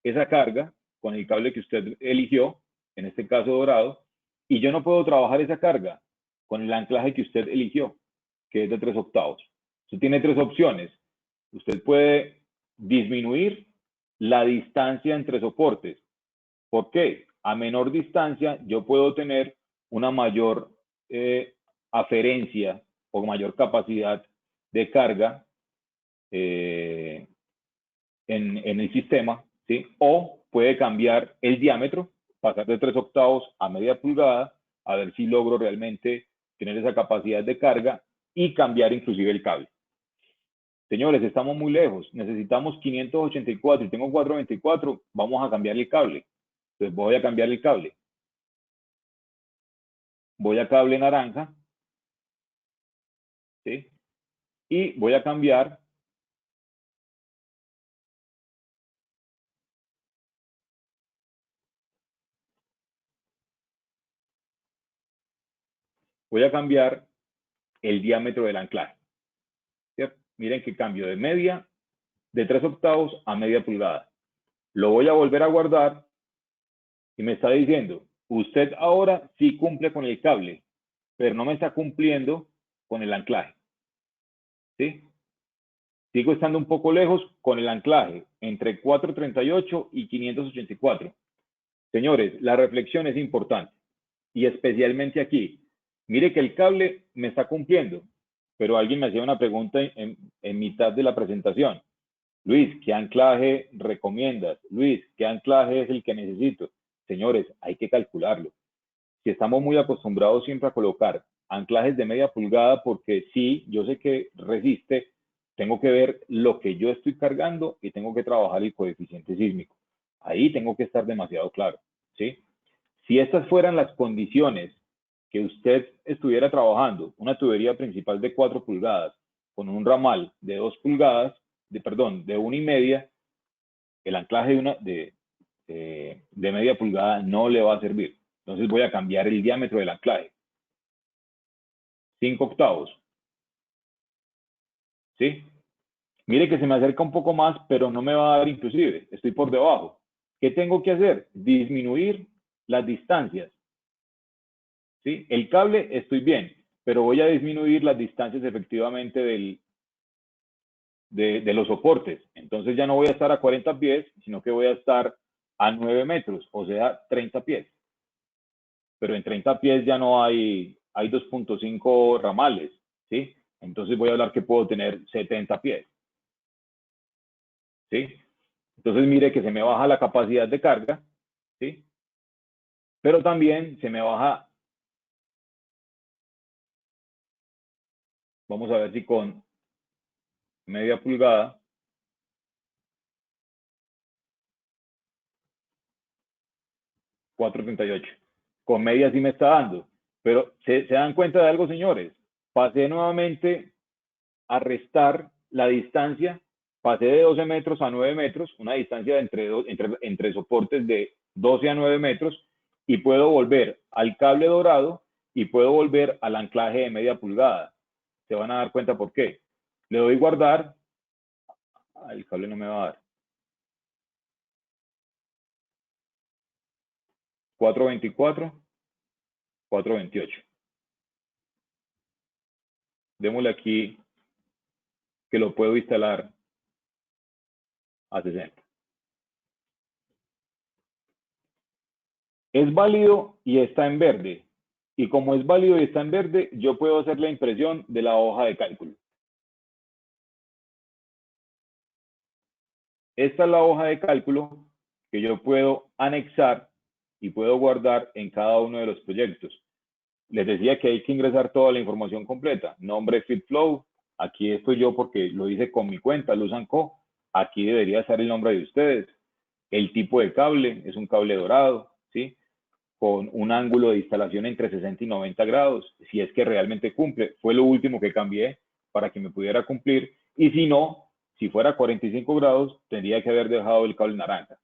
esa carga con el cable que usted eligió, en este caso dorado, y yo no puedo trabajar esa carga con el anclaje que usted eligió, que es de 3/8. Usted tiene tres opciones. Usted puede disminuir la distancia entre soportes. ¿Por qué? A menor distancia yo puedo tener una mayor aferencia o mayor capacidad de carga en el sistema, ¿sí? O puede cambiar el diámetro, pasar de 3/8 a media pulgada, a ver si logro realmente tener esa capacidad de carga y cambiar inclusive el cable. Señores, estamos muy lejos, necesitamos 584 y tengo 424, vamos a cambiar el cable. Entonces voy a cambiar el cable. Voy a cable naranja, ¿sí? Y voy a cambiar el diámetro del anclaje, ¿cierto? Miren que cambio de media, de 3/8 a media pulgada. Lo voy a volver a guardar y me está diciendo, usted ahora sí cumple con el cable, pero no me está cumpliendo con el anclaje, ¿sí? Sigo estando un poco lejos con el anclaje, entre 438 y 584. Señores, la reflexión es importante, y especialmente aquí. Mire que el cable me está cumpliendo, pero alguien me hacía una pregunta en mitad de la presentación. Luis, ¿qué anclaje recomiendas? Luis, ¿qué anclaje es el que necesito? Señores, hay que calcularlo. Si estamos muy acostumbrados siempre a colocar anclajes de media pulgada, porque sí, yo sé que resiste, tengo que ver lo que yo estoy cargando y tengo que trabajar el coeficiente sísmico. Ahí tengo que estar demasiado claro, ¿sí? Si estas fueran las condiciones que usted estuviera trabajando, una tubería principal de 4 pulgadas con un ramal de 2 pulgadas, de 1,5, el anclaje de media pulgada no le va a servir. Entonces voy a cambiar el diámetro del anclaje. 5/8. ¿Sí? Mire que se me acerca un poco más, pero no me va a dar inclusive. Estoy por debajo. ¿Qué tengo que hacer? Disminuir las distancias. ¿Sí? El cable estoy bien, pero voy a disminuir las distancias efectivamente de los soportes. Entonces ya no voy a estar a 40 pies, sino que voy a estar a 9 metros, o sea, 30 pies. Pero en 30 pies ya no hay 2.5 ramales, ¿sí? Entonces voy a hablar que puedo tener 70 pies, ¿sí? Entonces mire que se me baja la capacidad de carga, ¿sí? Pero también se me baja, vamos a ver si con media pulgada, 4.38. Con media sí me está dando. Pero ¿se dan cuenta de algo, señores? Pasé nuevamente a restar la distancia, pasé de 12 metros a 9 metros, una distancia entre soportes de 12 a 9 metros, y puedo volver al cable dorado y puedo volver al anclaje de media pulgada. Se van a dar cuenta por qué. Le doy guardar. El cable no me va a dar. 424, 428. Démosle aquí que lo puedo instalar a 60. Es válido y está en verde. Y como es válido y está en verde, yo puedo hacer la impresión de la hoja de cálculo. Esta es la hoja de cálculo que yo puedo anexar y puedo guardar en cada uno de los proyectos. Les decía que hay que ingresar toda la información completa. Nombre FitFlow, aquí estoy yo porque lo hice con mi cuenta, Luz & Co. Aquí debería estar el nombre de ustedes. El tipo de cable, es un cable dorado, ¿sí? con un ángulo de instalación entre 60 y 90 grados, si es que realmente cumple. Fue lo último que cambié para que me pudiera cumplir, y si no, si fuera 45 grados, tendría que haber dejado el cable naranja.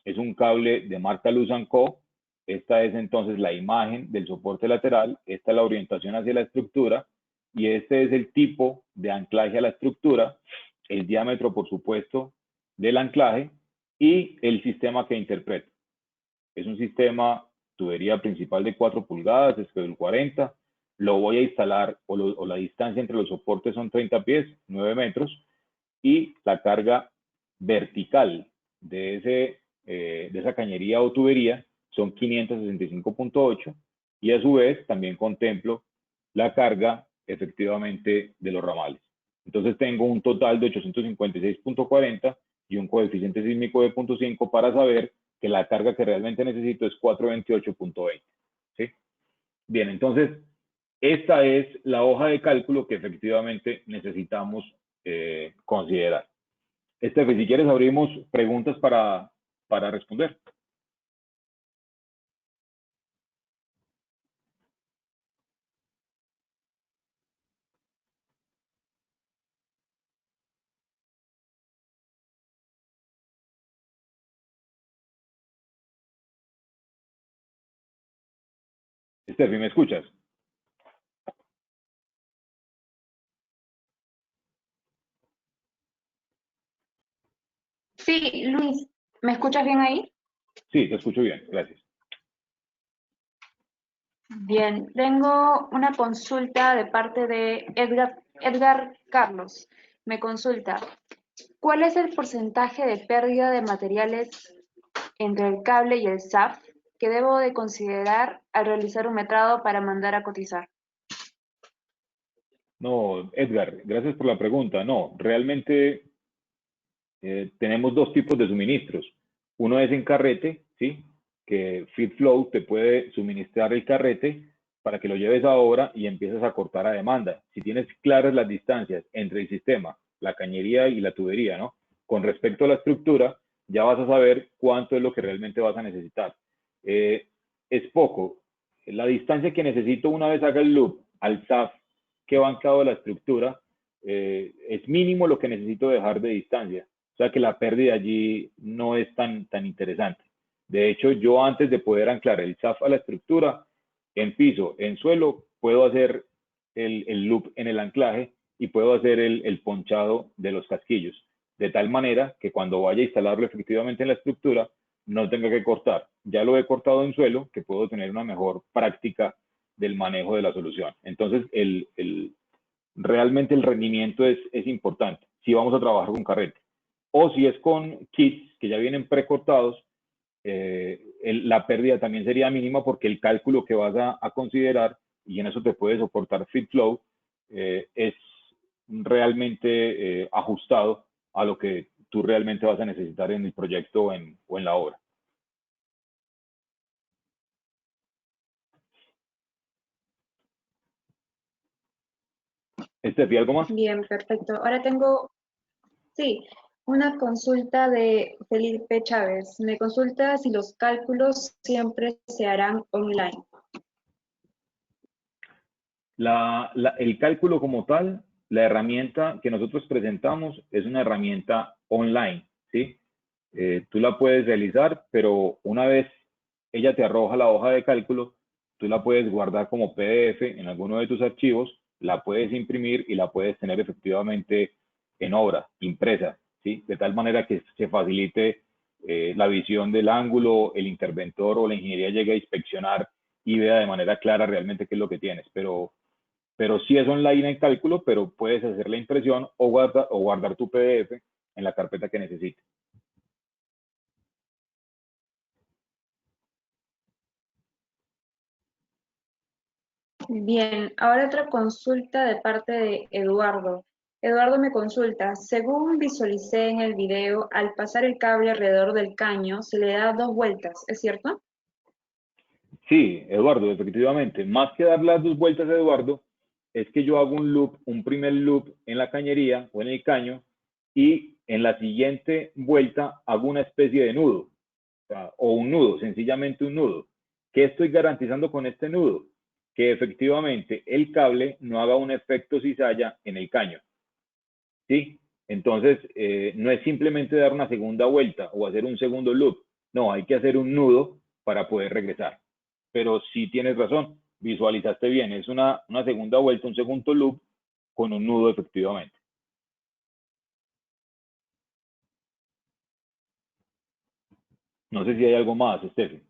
Es un cable de marca Luz Co. Esta es entonces la imagen del soporte lateral, esta es la orientación hacia la estructura, y este es el tipo de anclaje a la estructura, el diámetro, por supuesto, del anclaje y el sistema que interpreta. Es un sistema tubería principal de 4 pulgadas, Schedule 40. Lo voy a instalar, o la distancia entre los soportes son 30 pies, 9 metros, y la carga vertical de esa cañería o tubería son 565.8, y a su vez también contemplo la carga efectivamente de los ramales. Entonces tengo un total de 856.40 y un coeficiente sísmico de 0.5 para saber que la carga que realmente necesito es 428.20. ¿Sí? Bien, entonces esta es la hoja de cálculo que efectivamente necesitamos considerar. Estefe, si quieres abrimos preguntas para responder. Estefi, ¿me escuchas? Sí, Luis, ¿me escuchas bien ahí? Sí, te escucho bien, gracias. Bien, tengo una consulta de parte de Edgar Carlos. Me consulta, ¿cuál es el porcentaje de pérdida de materiales entre el cable y el SAF que debo de considerar al realizar un metrado para mandar a cotizar? No, Edgar, gracias por la pregunta. No, realmente tenemos dos tipos de suministros. Uno es en carrete, ¿sí? Que FitFlow te puede suministrar el carrete para que lo lleves a obra y empieces a cortar a demanda. Si tienes claras las distancias entre el sistema, la cañería y la tubería, ¿no? Con respecto a la estructura, ya vas a saber cuánto es lo que realmente vas a necesitar. Es poco. La distancia que necesito una vez haga el loop al SAF que va anclado a la estructura, es mínimo lo que necesito dejar de distancia. O sea que la pérdida allí no es tan interesante. De hecho, yo antes de poder anclar el SAF a la estructura, en piso, en suelo, puedo hacer el loop en el anclaje y puedo hacer el ponchado de los casquillos, de tal manera que cuando vaya a instalarlo efectivamente en la estructura, no tenga que cortar. Ya lo he cortado en suelo, que puedo tener una mejor práctica del manejo de la solución. Entonces, realmente el rendimiento es importante si vamos a trabajar con carrete. O si es con kits que ya vienen precortados, la pérdida también sería mínima porque el cálculo que vas a considerar, y en eso te puede soportar FitFlow, es realmente ajustado a lo que tú realmente vas a necesitar en el proyecto o en la obra. Estefi, ¿algo más? Bien, perfecto. Ahora tengo, sí, una consulta de Felipe Chávez. Me consulta si los cálculos siempre se harán online. El cálculo como tal, la herramienta que nosotros presentamos es una herramienta online, ¿sí? Tú la puedes realizar, pero una vez ella te arroja la hoja de cálculo, tú la puedes guardar como PDF en alguno de tus archivos, la puedes imprimir y la puedes tener efectivamente en obra, impresa, ¿sí? De tal manera que se facilite la visión del ángulo, el interventor o la ingeniería llegue a inspeccionar y vea de manera clara realmente qué es lo que tienes. Pero sí es online en cálculo, pero puedes hacer la impresión o guardar tu PDF en la carpeta que necesites. Bien, ahora otra consulta de parte de Eduardo. Eduardo me consulta, según visualicé en el video, al pasar el cable alrededor del caño se le da 2 vueltas, ¿es cierto? Sí, Eduardo, efectivamente. Más que dar las dos vueltas, Eduardo, es que yo hago un loop, un primer loop en la cañería o en el caño, y en la siguiente vuelta hago una especie de nudo, o un nudo, sencillamente un nudo. ¿Qué estoy garantizando con este nudo? Que efectivamente el cable no haga un efecto cizalla en el caño, ¿sí? Entonces, no es simplemente dar una segunda vuelta o hacer un segundo loop. No, hay que hacer un nudo para poder regresar. Pero sí tienes razón, visualizaste bien, es una segunda vuelta, un segundo loop con un nudo efectivamente. No sé si hay algo más, Steffi.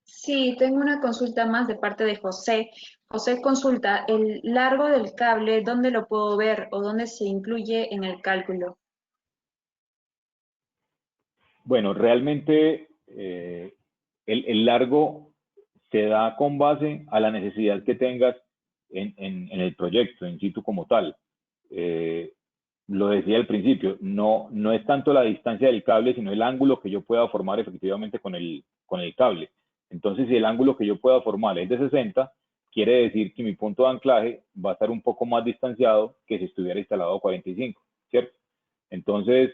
Sí, tengo una consulta más de parte de José. José consulta, ¿el largo del cable dónde lo puedo ver o dónde se incluye en el cálculo? Bueno, realmente el largo se da con base a la necesidad que tengas en el proyecto, en situ como tal. Eh, lo decía al principio, no es tanto la distancia del cable, sino el ángulo que yo pueda formar efectivamente con el cable. Entonces, si el ángulo que yo pueda formar es de 60, quiere decir que mi punto de anclaje va a estar un poco más distanciado que si estuviera instalado a 45, ¿cierto? Entonces,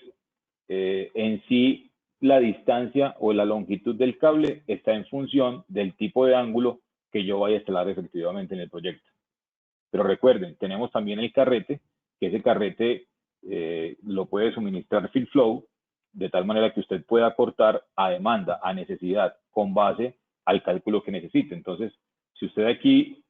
en sí, la distancia o la longitud del cable está en función del tipo de ángulo que yo vaya a instalar efectivamente en el proyecto. Pero recuerden, tenemos también el carrete, que ese carrete lo puede suministrar FeedFlow, de tal manera que usted pueda cortar a demanda, a necesidad, con base al cálculo que necesite. Entonces, si usted aquí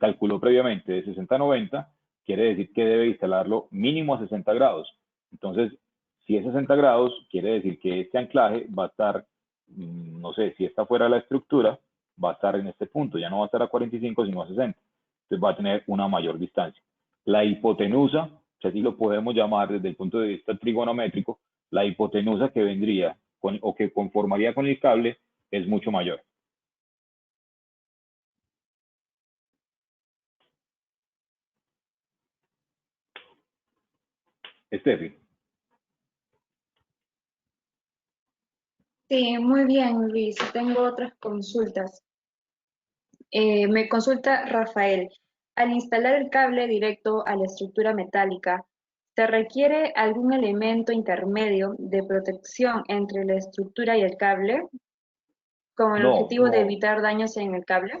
calculó previamente de 60 a 90, quiere decir que debe instalarlo mínimo a 60 grados. Entonces, si es 60 grados, quiere decir que este anclaje va a estar, no sé, si está fuera de la estructura, va a estar en este punto, ya no va a estar a 45, sino a 60. Entonces va a tener una mayor distancia. La hipotenusa, si así lo podemos llamar desde el punto de vista trigonométrico, la hipotenusa que vendría o que conformaría con el cable es mucho mayor. Steffi. Sí, muy bien, Luis. Tengo otras consultas. Me consulta Rafael. Al instalar el cable directo a la estructura metálica, ¿se requiere algún elemento intermedio de protección entre la estructura y el cable con el No, objetivo de no, evitar daños en el cable?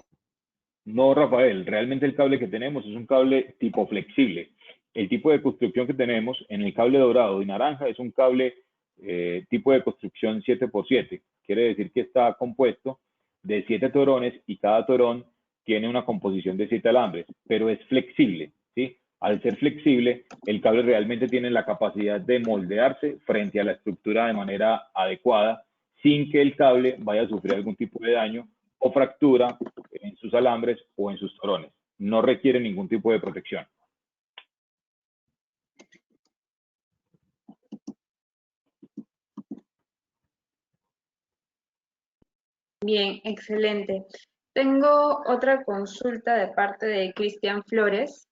no, Rafael. Realmente el cable que tenemos es un cable tipo flexible. El tipo de construcción que tenemos en el cable dorado y naranja es un cable tipo de construcción 7x7. Quiere decir que está compuesto de 7 torones y cada torón tiene una composición de 7 alambres, pero es flexible, ¿sí? Al ser flexible, el cable realmente tiene la capacidad de moldearse frente a la estructura de manera adecuada sin que el cable vaya a sufrir algún tipo de daño o fractura en sus alambres o en sus torones. No requiere ningún tipo de protección. Bien, excelente. Tengo otra consulta de parte de Cristian Flores,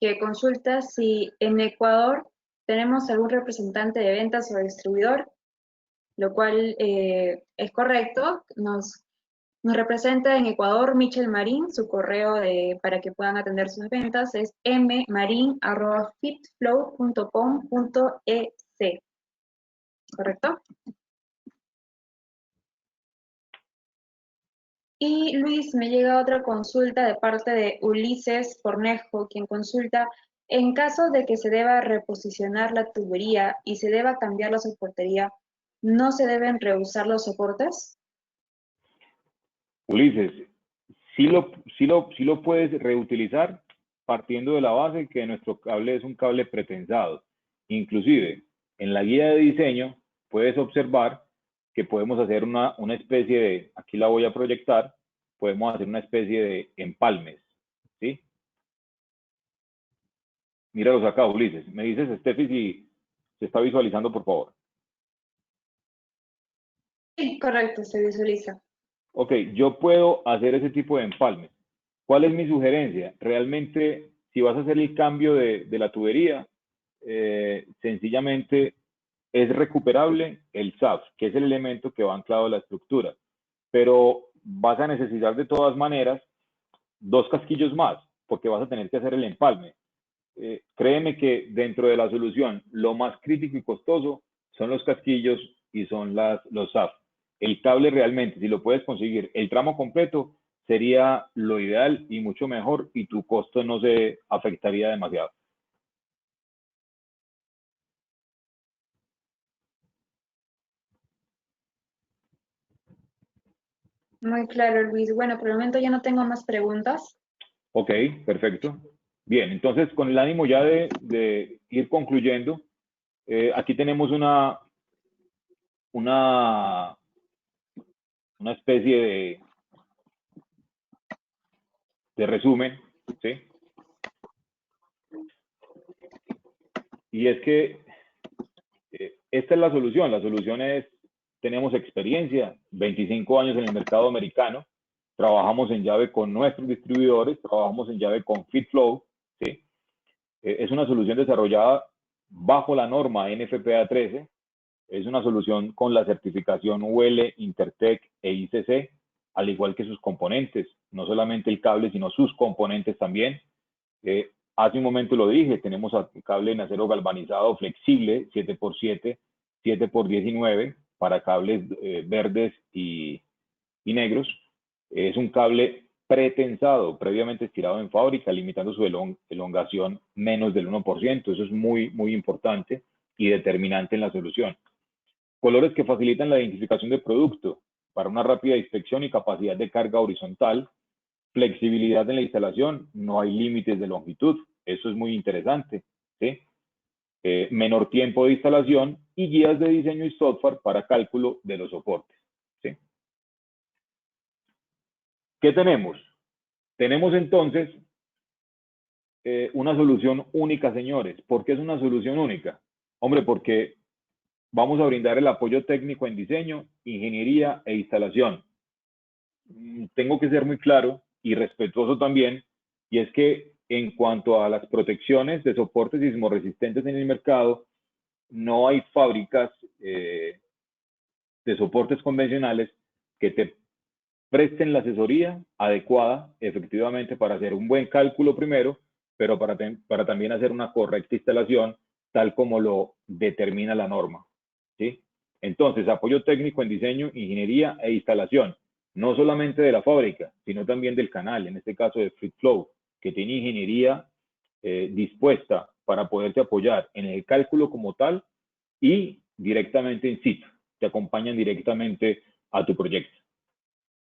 que consulta si en Ecuador tenemos algún representante de ventas o distribuidor, lo cual es correcto. Nos representa en Ecuador Michel Marín, su correo para que puedan atender sus ventas es mmarin@fitflow.com.es, ¿correcto? Y Luis, me llega otra consulta de parte de Ulises Cornejo, quien consulta, en caso de que se deba reposicionar la tubería y se deba cambiar la soportería, ¿no se deben reusar los soportes? Ulises, sí lo puedes reutilizar partiendo de la base que nuestro cable es un cable pretensado. Inclusive, en la guía de diseño puedes observar que podemos hacer una especie de, aquí la voy a proyectar, podemos hacer una especie de empalmes, ¿sí? Míralos acá, Ulises. Me dices, Steffi, si se está visualizando, por favor. Sí, correcto, se visualiza. Ok, yo puedo hacer ese tipo de empalmes. ¿Cuál es mi sugerencia? Realmente, si vas a hacer el cambio de la tubería, sencillamente es recuperable el SAF, que es el elemento que va anclado a la estructura. Pero vas a necesitar de todas maneras 2 casquillos más, porque vas a tener que hacer el empalme. Créeme que dentro de la solución, lo más crítico y costoso son los casquillos y son los SAF. el cable realmente, si lo puedes conseguir, el tramo completo sería lo ideal y mucho mejor y tu costo no se afectaría demasiado. Muy claro, Luis. Bueno, por el momento ya no tengo más preguntas. Ok, perfecto. Bien, entonces con el ánimo ya de ir concluyendo, aquí tenemos una especie de resumen, ¿sí? Y es que esta es la solución. La solución es, tenemos experiencia, 25 años en el mercado americano, trabajamos en llave con nuestros distribuidores, trabajamos en llave con FitFlow, ¿sí? Es una solución desarrollada bajo la norma NFPA 13, es una solución con la certificación UL, Intertech e ICC, al igual que sus componentes, no solamente el cable, sino sus componentes también. Hace un momento lo dije, tenemos cable en acero galvanizado flexible, 7x7, 7x19, para cables verdes y negros. Es un cable pretensado, previamente estirado en fábrica, limitando su elongación menos del 1%. Eso es muy, muy importante y determinante en la solución. Colores que facilitan la identificación del producto para una rápida inspección y capacidad de carga horizontal. Flexibilidad en la instalación, no hay límites de longitud, eso es muy interesante, ¿sí? Menor tiempo de instalación y guías de diseño y software para cálculo de los soportes, ¿sí? ¿Qué tenemos? Tenemos entonces una solución única, señores. ¿Por qué es una solución única? Hombre, porque vamos a brindar el apoyo técnico en diseño, ingeniería e instalación. Tengo que ser muy claro y respetuoso también, y es que en cuanto a las protecciones de soportes sismorresistentes en el mercado, no hay fábricas de soportes convencionales que te presten la asesoría adecuada, efectivamente, para hacer un buen cálculo primero, pero para también hacer una correcta instalación, tal como lo determina la norma, ¿sí? Entonces, apoyo técnico en diseño, ingeniería e instalación, no solamente de la fábrica, sino también del canal, en este caso de FitFlow, que tiene ingeniería dispuesta para poderte apoyar en el cálculo como tal y directamente in situ, te acompañan directamente a tu proyecto.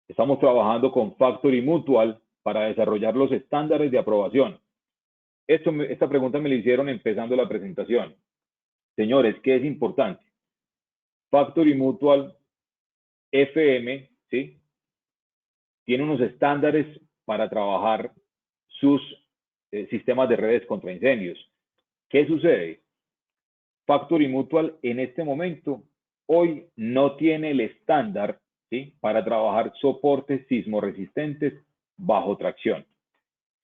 Estamos trabajando con Factory Mutual para desarrollar los estándares de aprobación. Esta pregunta me la hicieron empezando la presentación. Señores, ¿qué es importante? Factory Mutual FM, ¿sí? Tiene unos estándares para trabajar sus sistemas de redes contra incendios. ¿Qué sucede? Factory Mutual en este momento, hoy no tiene el estándar, ¿sí?, para trabajar soportes sismoresistentes bajo tracción.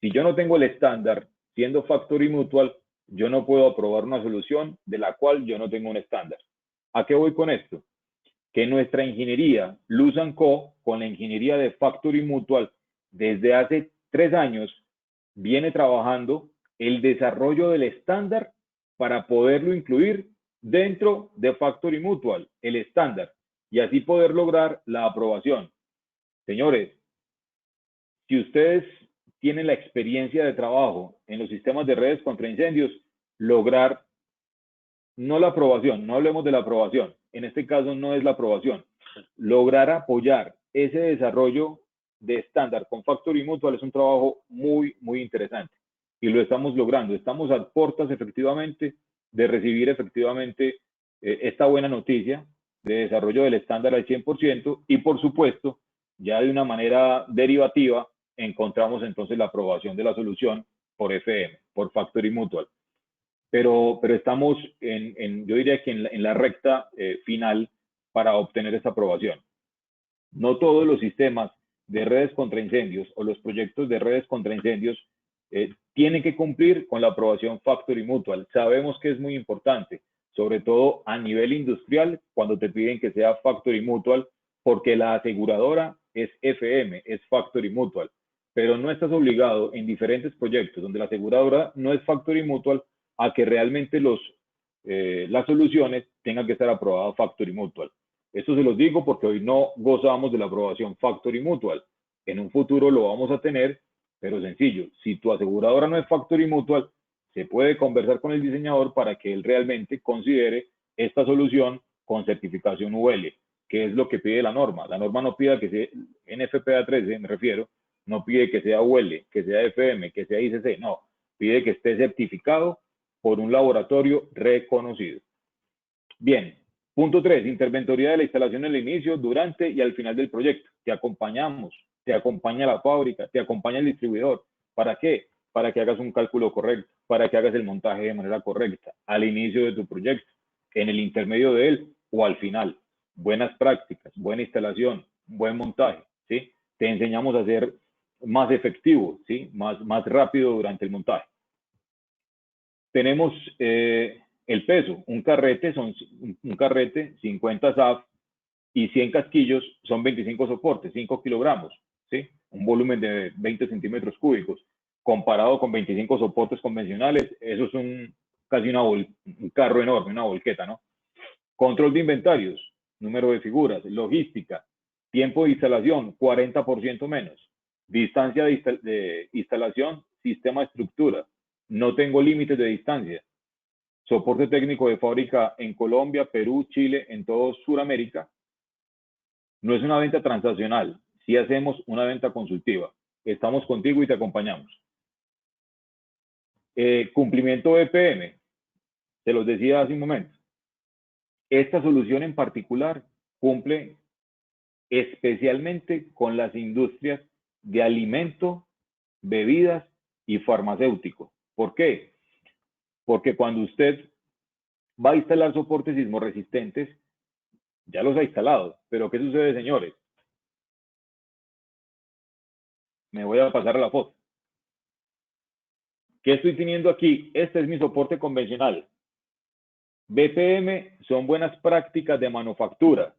Si yo no tengo el estándar, siendo Factory Mutual, yo no puedo aprobar una solución de la cual yo no tengo un estándar. ¿A qué voy con esto? Que nuestra ingeniería, Luz & Co, con la ingeniería de Factory Mutual, desde hace 3 años, viene trabajando el desarrollo del estándar para poderlo incluir dentro de Factory Mutual, el estándar, y así poder lograr la aprobación. Señores, si ustedes tienen la experiencia de trabajo en los sistemas de redes contra incendios, lograr no la aprobación, no hablemos de la aprobación, en este caso no es la aprobación, lograr apoyar ese desarrollo de estándar con Factory Mutual es un trabajo muy, muy interesante y lo estamos logrando. Estamos a puertas efectivamente de recibir efectivamente esta buena noticia de desarrollo del estándar al 100% y por supuesto ya de una manera derivativa encontramos entonces la aprobación de la solución por FM, por Factory Mutual. Pero estamos yo diría que en la recta final para obtener esta aprobación. No todos los sistemas de redes contra incendios o los proyectos de redes contra incendios tienen que cumplir con la aprobación Factory Mutual. Sabemos que es muy importante, sobre todo a nivel industrial, cuando te piden que sea Factory Mutual, porque la aseguradora es FM, es Factory Mutual, pero no estás obligado en diferentes proyectos donde la aseguradora no es Factory Mutual a que realmente las soluciones tengan que estar aprobadas Factory Mutual. Esto se los digo porque hoy no gozamos de la aprobación Factory Mutual. En un futuro lo vamos a tener, pero sencillo. Si tu aseguradora no es Factory Mutual, se puede conversar con el diseñador para que él realmente considere esta solución con certificación UL, que es lo que pide la norma. La norma no pide que sea NFPA 13, me refiero, no pide que sea UL, que sea FM, que sea ICC, no. Pide que esté certificado por un laboratorio reconocido. Bien, punto 3, interventoría de la instalación en el inicio, durante y al final del proyecto. Te acompañamos, te acompaña la fábrica, te acompaña el distribuidor. ¿Para qué? Para que hagas un cálculo correcto, para que hagas el montaje de manera correcta, al inicio de tu proyecto, en el intermedio de él o al final. Buenas prácticas, buena instalación, buen montaje, ¿sí? Te enseñamos a ser más efectivo, ¿sí? Más rápido durante el montaje. Tenemos el peso, un carrete, 50 SAF y 100 casquillos son 25 soportes, 5 kilogramos, ¿sí? Un volumen de 20 centímetros cúbicos. Comparado con 25 soportes convencionales, eso es casi un carro enorme, una volqueta, ¿no? Control de inventarios, número de figuras, logística, tiempo de instalación, 40% menos. Distancia de instalación, sistema de estructura. No tengo límites de distancia. Soporte técnico de fábrica en Colombia, Perú, Chile, en todo Sudamérica. No es una venta transaccional, sí hacemos una venta consultiva. Estamos contigo y te acompañamos. Cumplimiento EPM, te los decía hace un momento. Esta solución en particular cumple especialmente con las industrias de alimento, bebidas y farmacéutico. ¿Por qué? Porque cuando usted va a instalar soportes sismorresistentes, ya los ha instalado. Pero ¿qué sucede, señores? Me voy a pasar a la foto. ¿Qué estoy teniendo aquí? Este es mi soporte convencional. BPM son buenas prácticas de manufactura,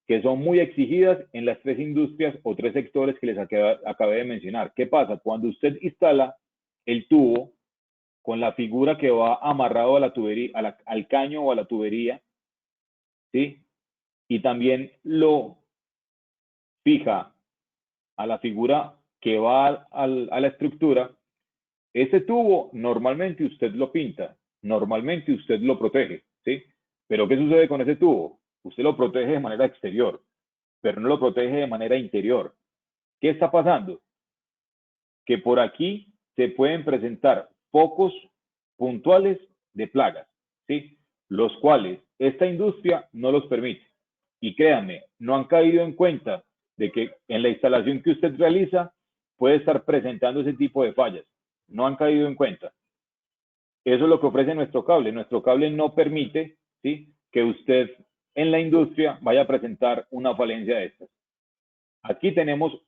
que son muy exigidas en las 3 industrias o 3 sectores que les acabé de mencionar. ¿Qué pasa? Cuando usted instala el tubo con la figura que va amarrado a la tubería, al caño o a la tubería, ¿sí? Y también lo fija a la figura que va a la estructura, ese tubo normalmente usted lo pinta, normalmente usted lo protege, ¿sí? Pero ¿qué sucede con ese tubo? Usted lo protege de manera exterior, pero no lo protege de manera interior. ¿Qué está pasando? Que por aquí se pueden presentar focos puntuales de plagas, ¿sí? Los cuales esta industria no los permite. Y créanme, no han caído en cuenta de que en la instalación que usted realiza puede estar presentando ese tipo de fallas. No han caído en cuenta. Eso es lo que ofrece nuestro cable. Nuestro cable no permite, ¿sí?, que usted en la industria vaya a presentar una falencia de estas. Aquí tenemos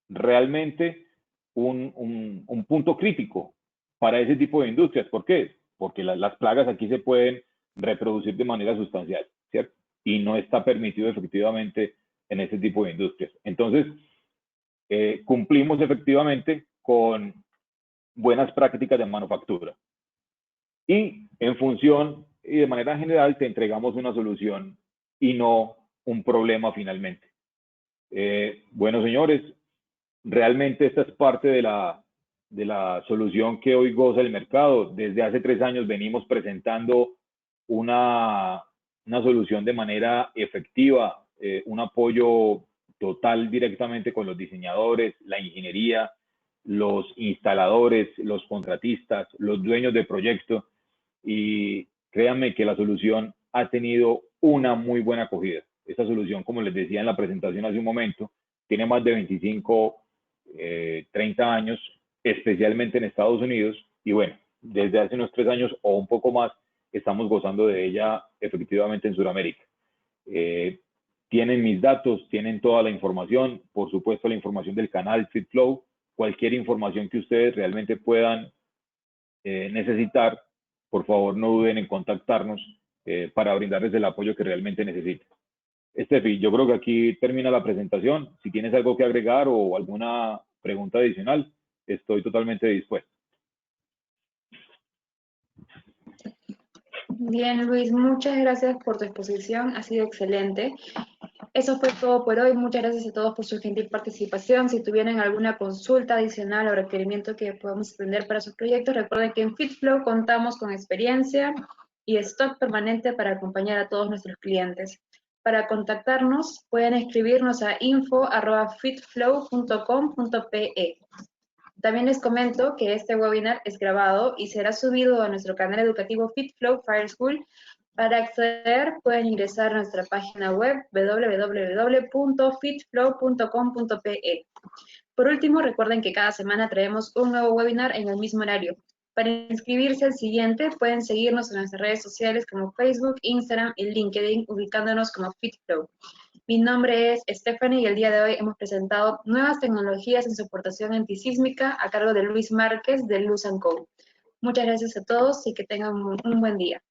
realmente un punto crítico para ese tipo de industrias. ¿Por qué? Porque las plagas aquí se pueden reproducir de manera sustancial, ¿cierto? Y no está permitido efectivamente en ese tipo de industrias. Entonces, cumplimos efectivamente con buenas prácticas de manufactura. Y en función y de manera general te entregamos una solución y no un problema finalmente. Bueno, señores, realmente esta es parte de la solución que hoy goza el mercado. Desde hace 3 años venimos presentando una solución de manera efectiva, un apoyo total directamente con los diseñadores, la ingeniería, los instaladores, los contratistas, los dueños de proyecto, y créanme que la solución ha tenido una muy buena acogida. Esta solución, como les decía en la presentación hace un momento, tiene más de 25, 30 años, especialmente en Estados Unidos, y bueno, desde hace unos 3 años o un poco más, estamos gozando de ella efectivamente en Sudamérica. Tienen mis datos, tienen toda la información, por supuesto la información del canal FitFlow, cualquier información que ustedes realmente puedan necesitar, por favor no duden en contactarnos para brindarles el apoyo que realmente necesiten. Estefi, yo creo que aquí termina la presentación. Si tienes algo que agregar o alguna pregunta adicional, estoy totalmente dispuesto. Bien, Luis, muchas gracias por tu exposición, ha sido excelente. eso fue todo por hoy. Muchas gracias a todos por su gentil participación. Si tuvieran alguna consulta adicional o requerimiento que podamos atender para sus proyectos, recuerden que en FitFlow contamos con experiencia y stock permanente para acompañar a todos nuestros clientes. Para contactarnos, pueden escribirnos a info@fitflow.com.pe. También les comento que este webinar es grabado y será subido a nuestro canal educativo FitFlow Fire School. Para acceder, pueden ingresar a nuestra página web www.fitflow.com.pe. Por último, recuerden que cada semana traemos un nuevo webinar en el mismo horario. Para inscribirse al siguiente, pueden seguirnos en nuestras redes sociales como Facebook, Instagram y LinkedIn, ubicándonos como FitFlow. Mi nombre es Stephanie y el día de hoy hemos presentado nuevas tecnologías en soportación antisísmica a cargo de Luis Márquez de Luz & Co. Muchas gracias a todos y que tengan un buen día.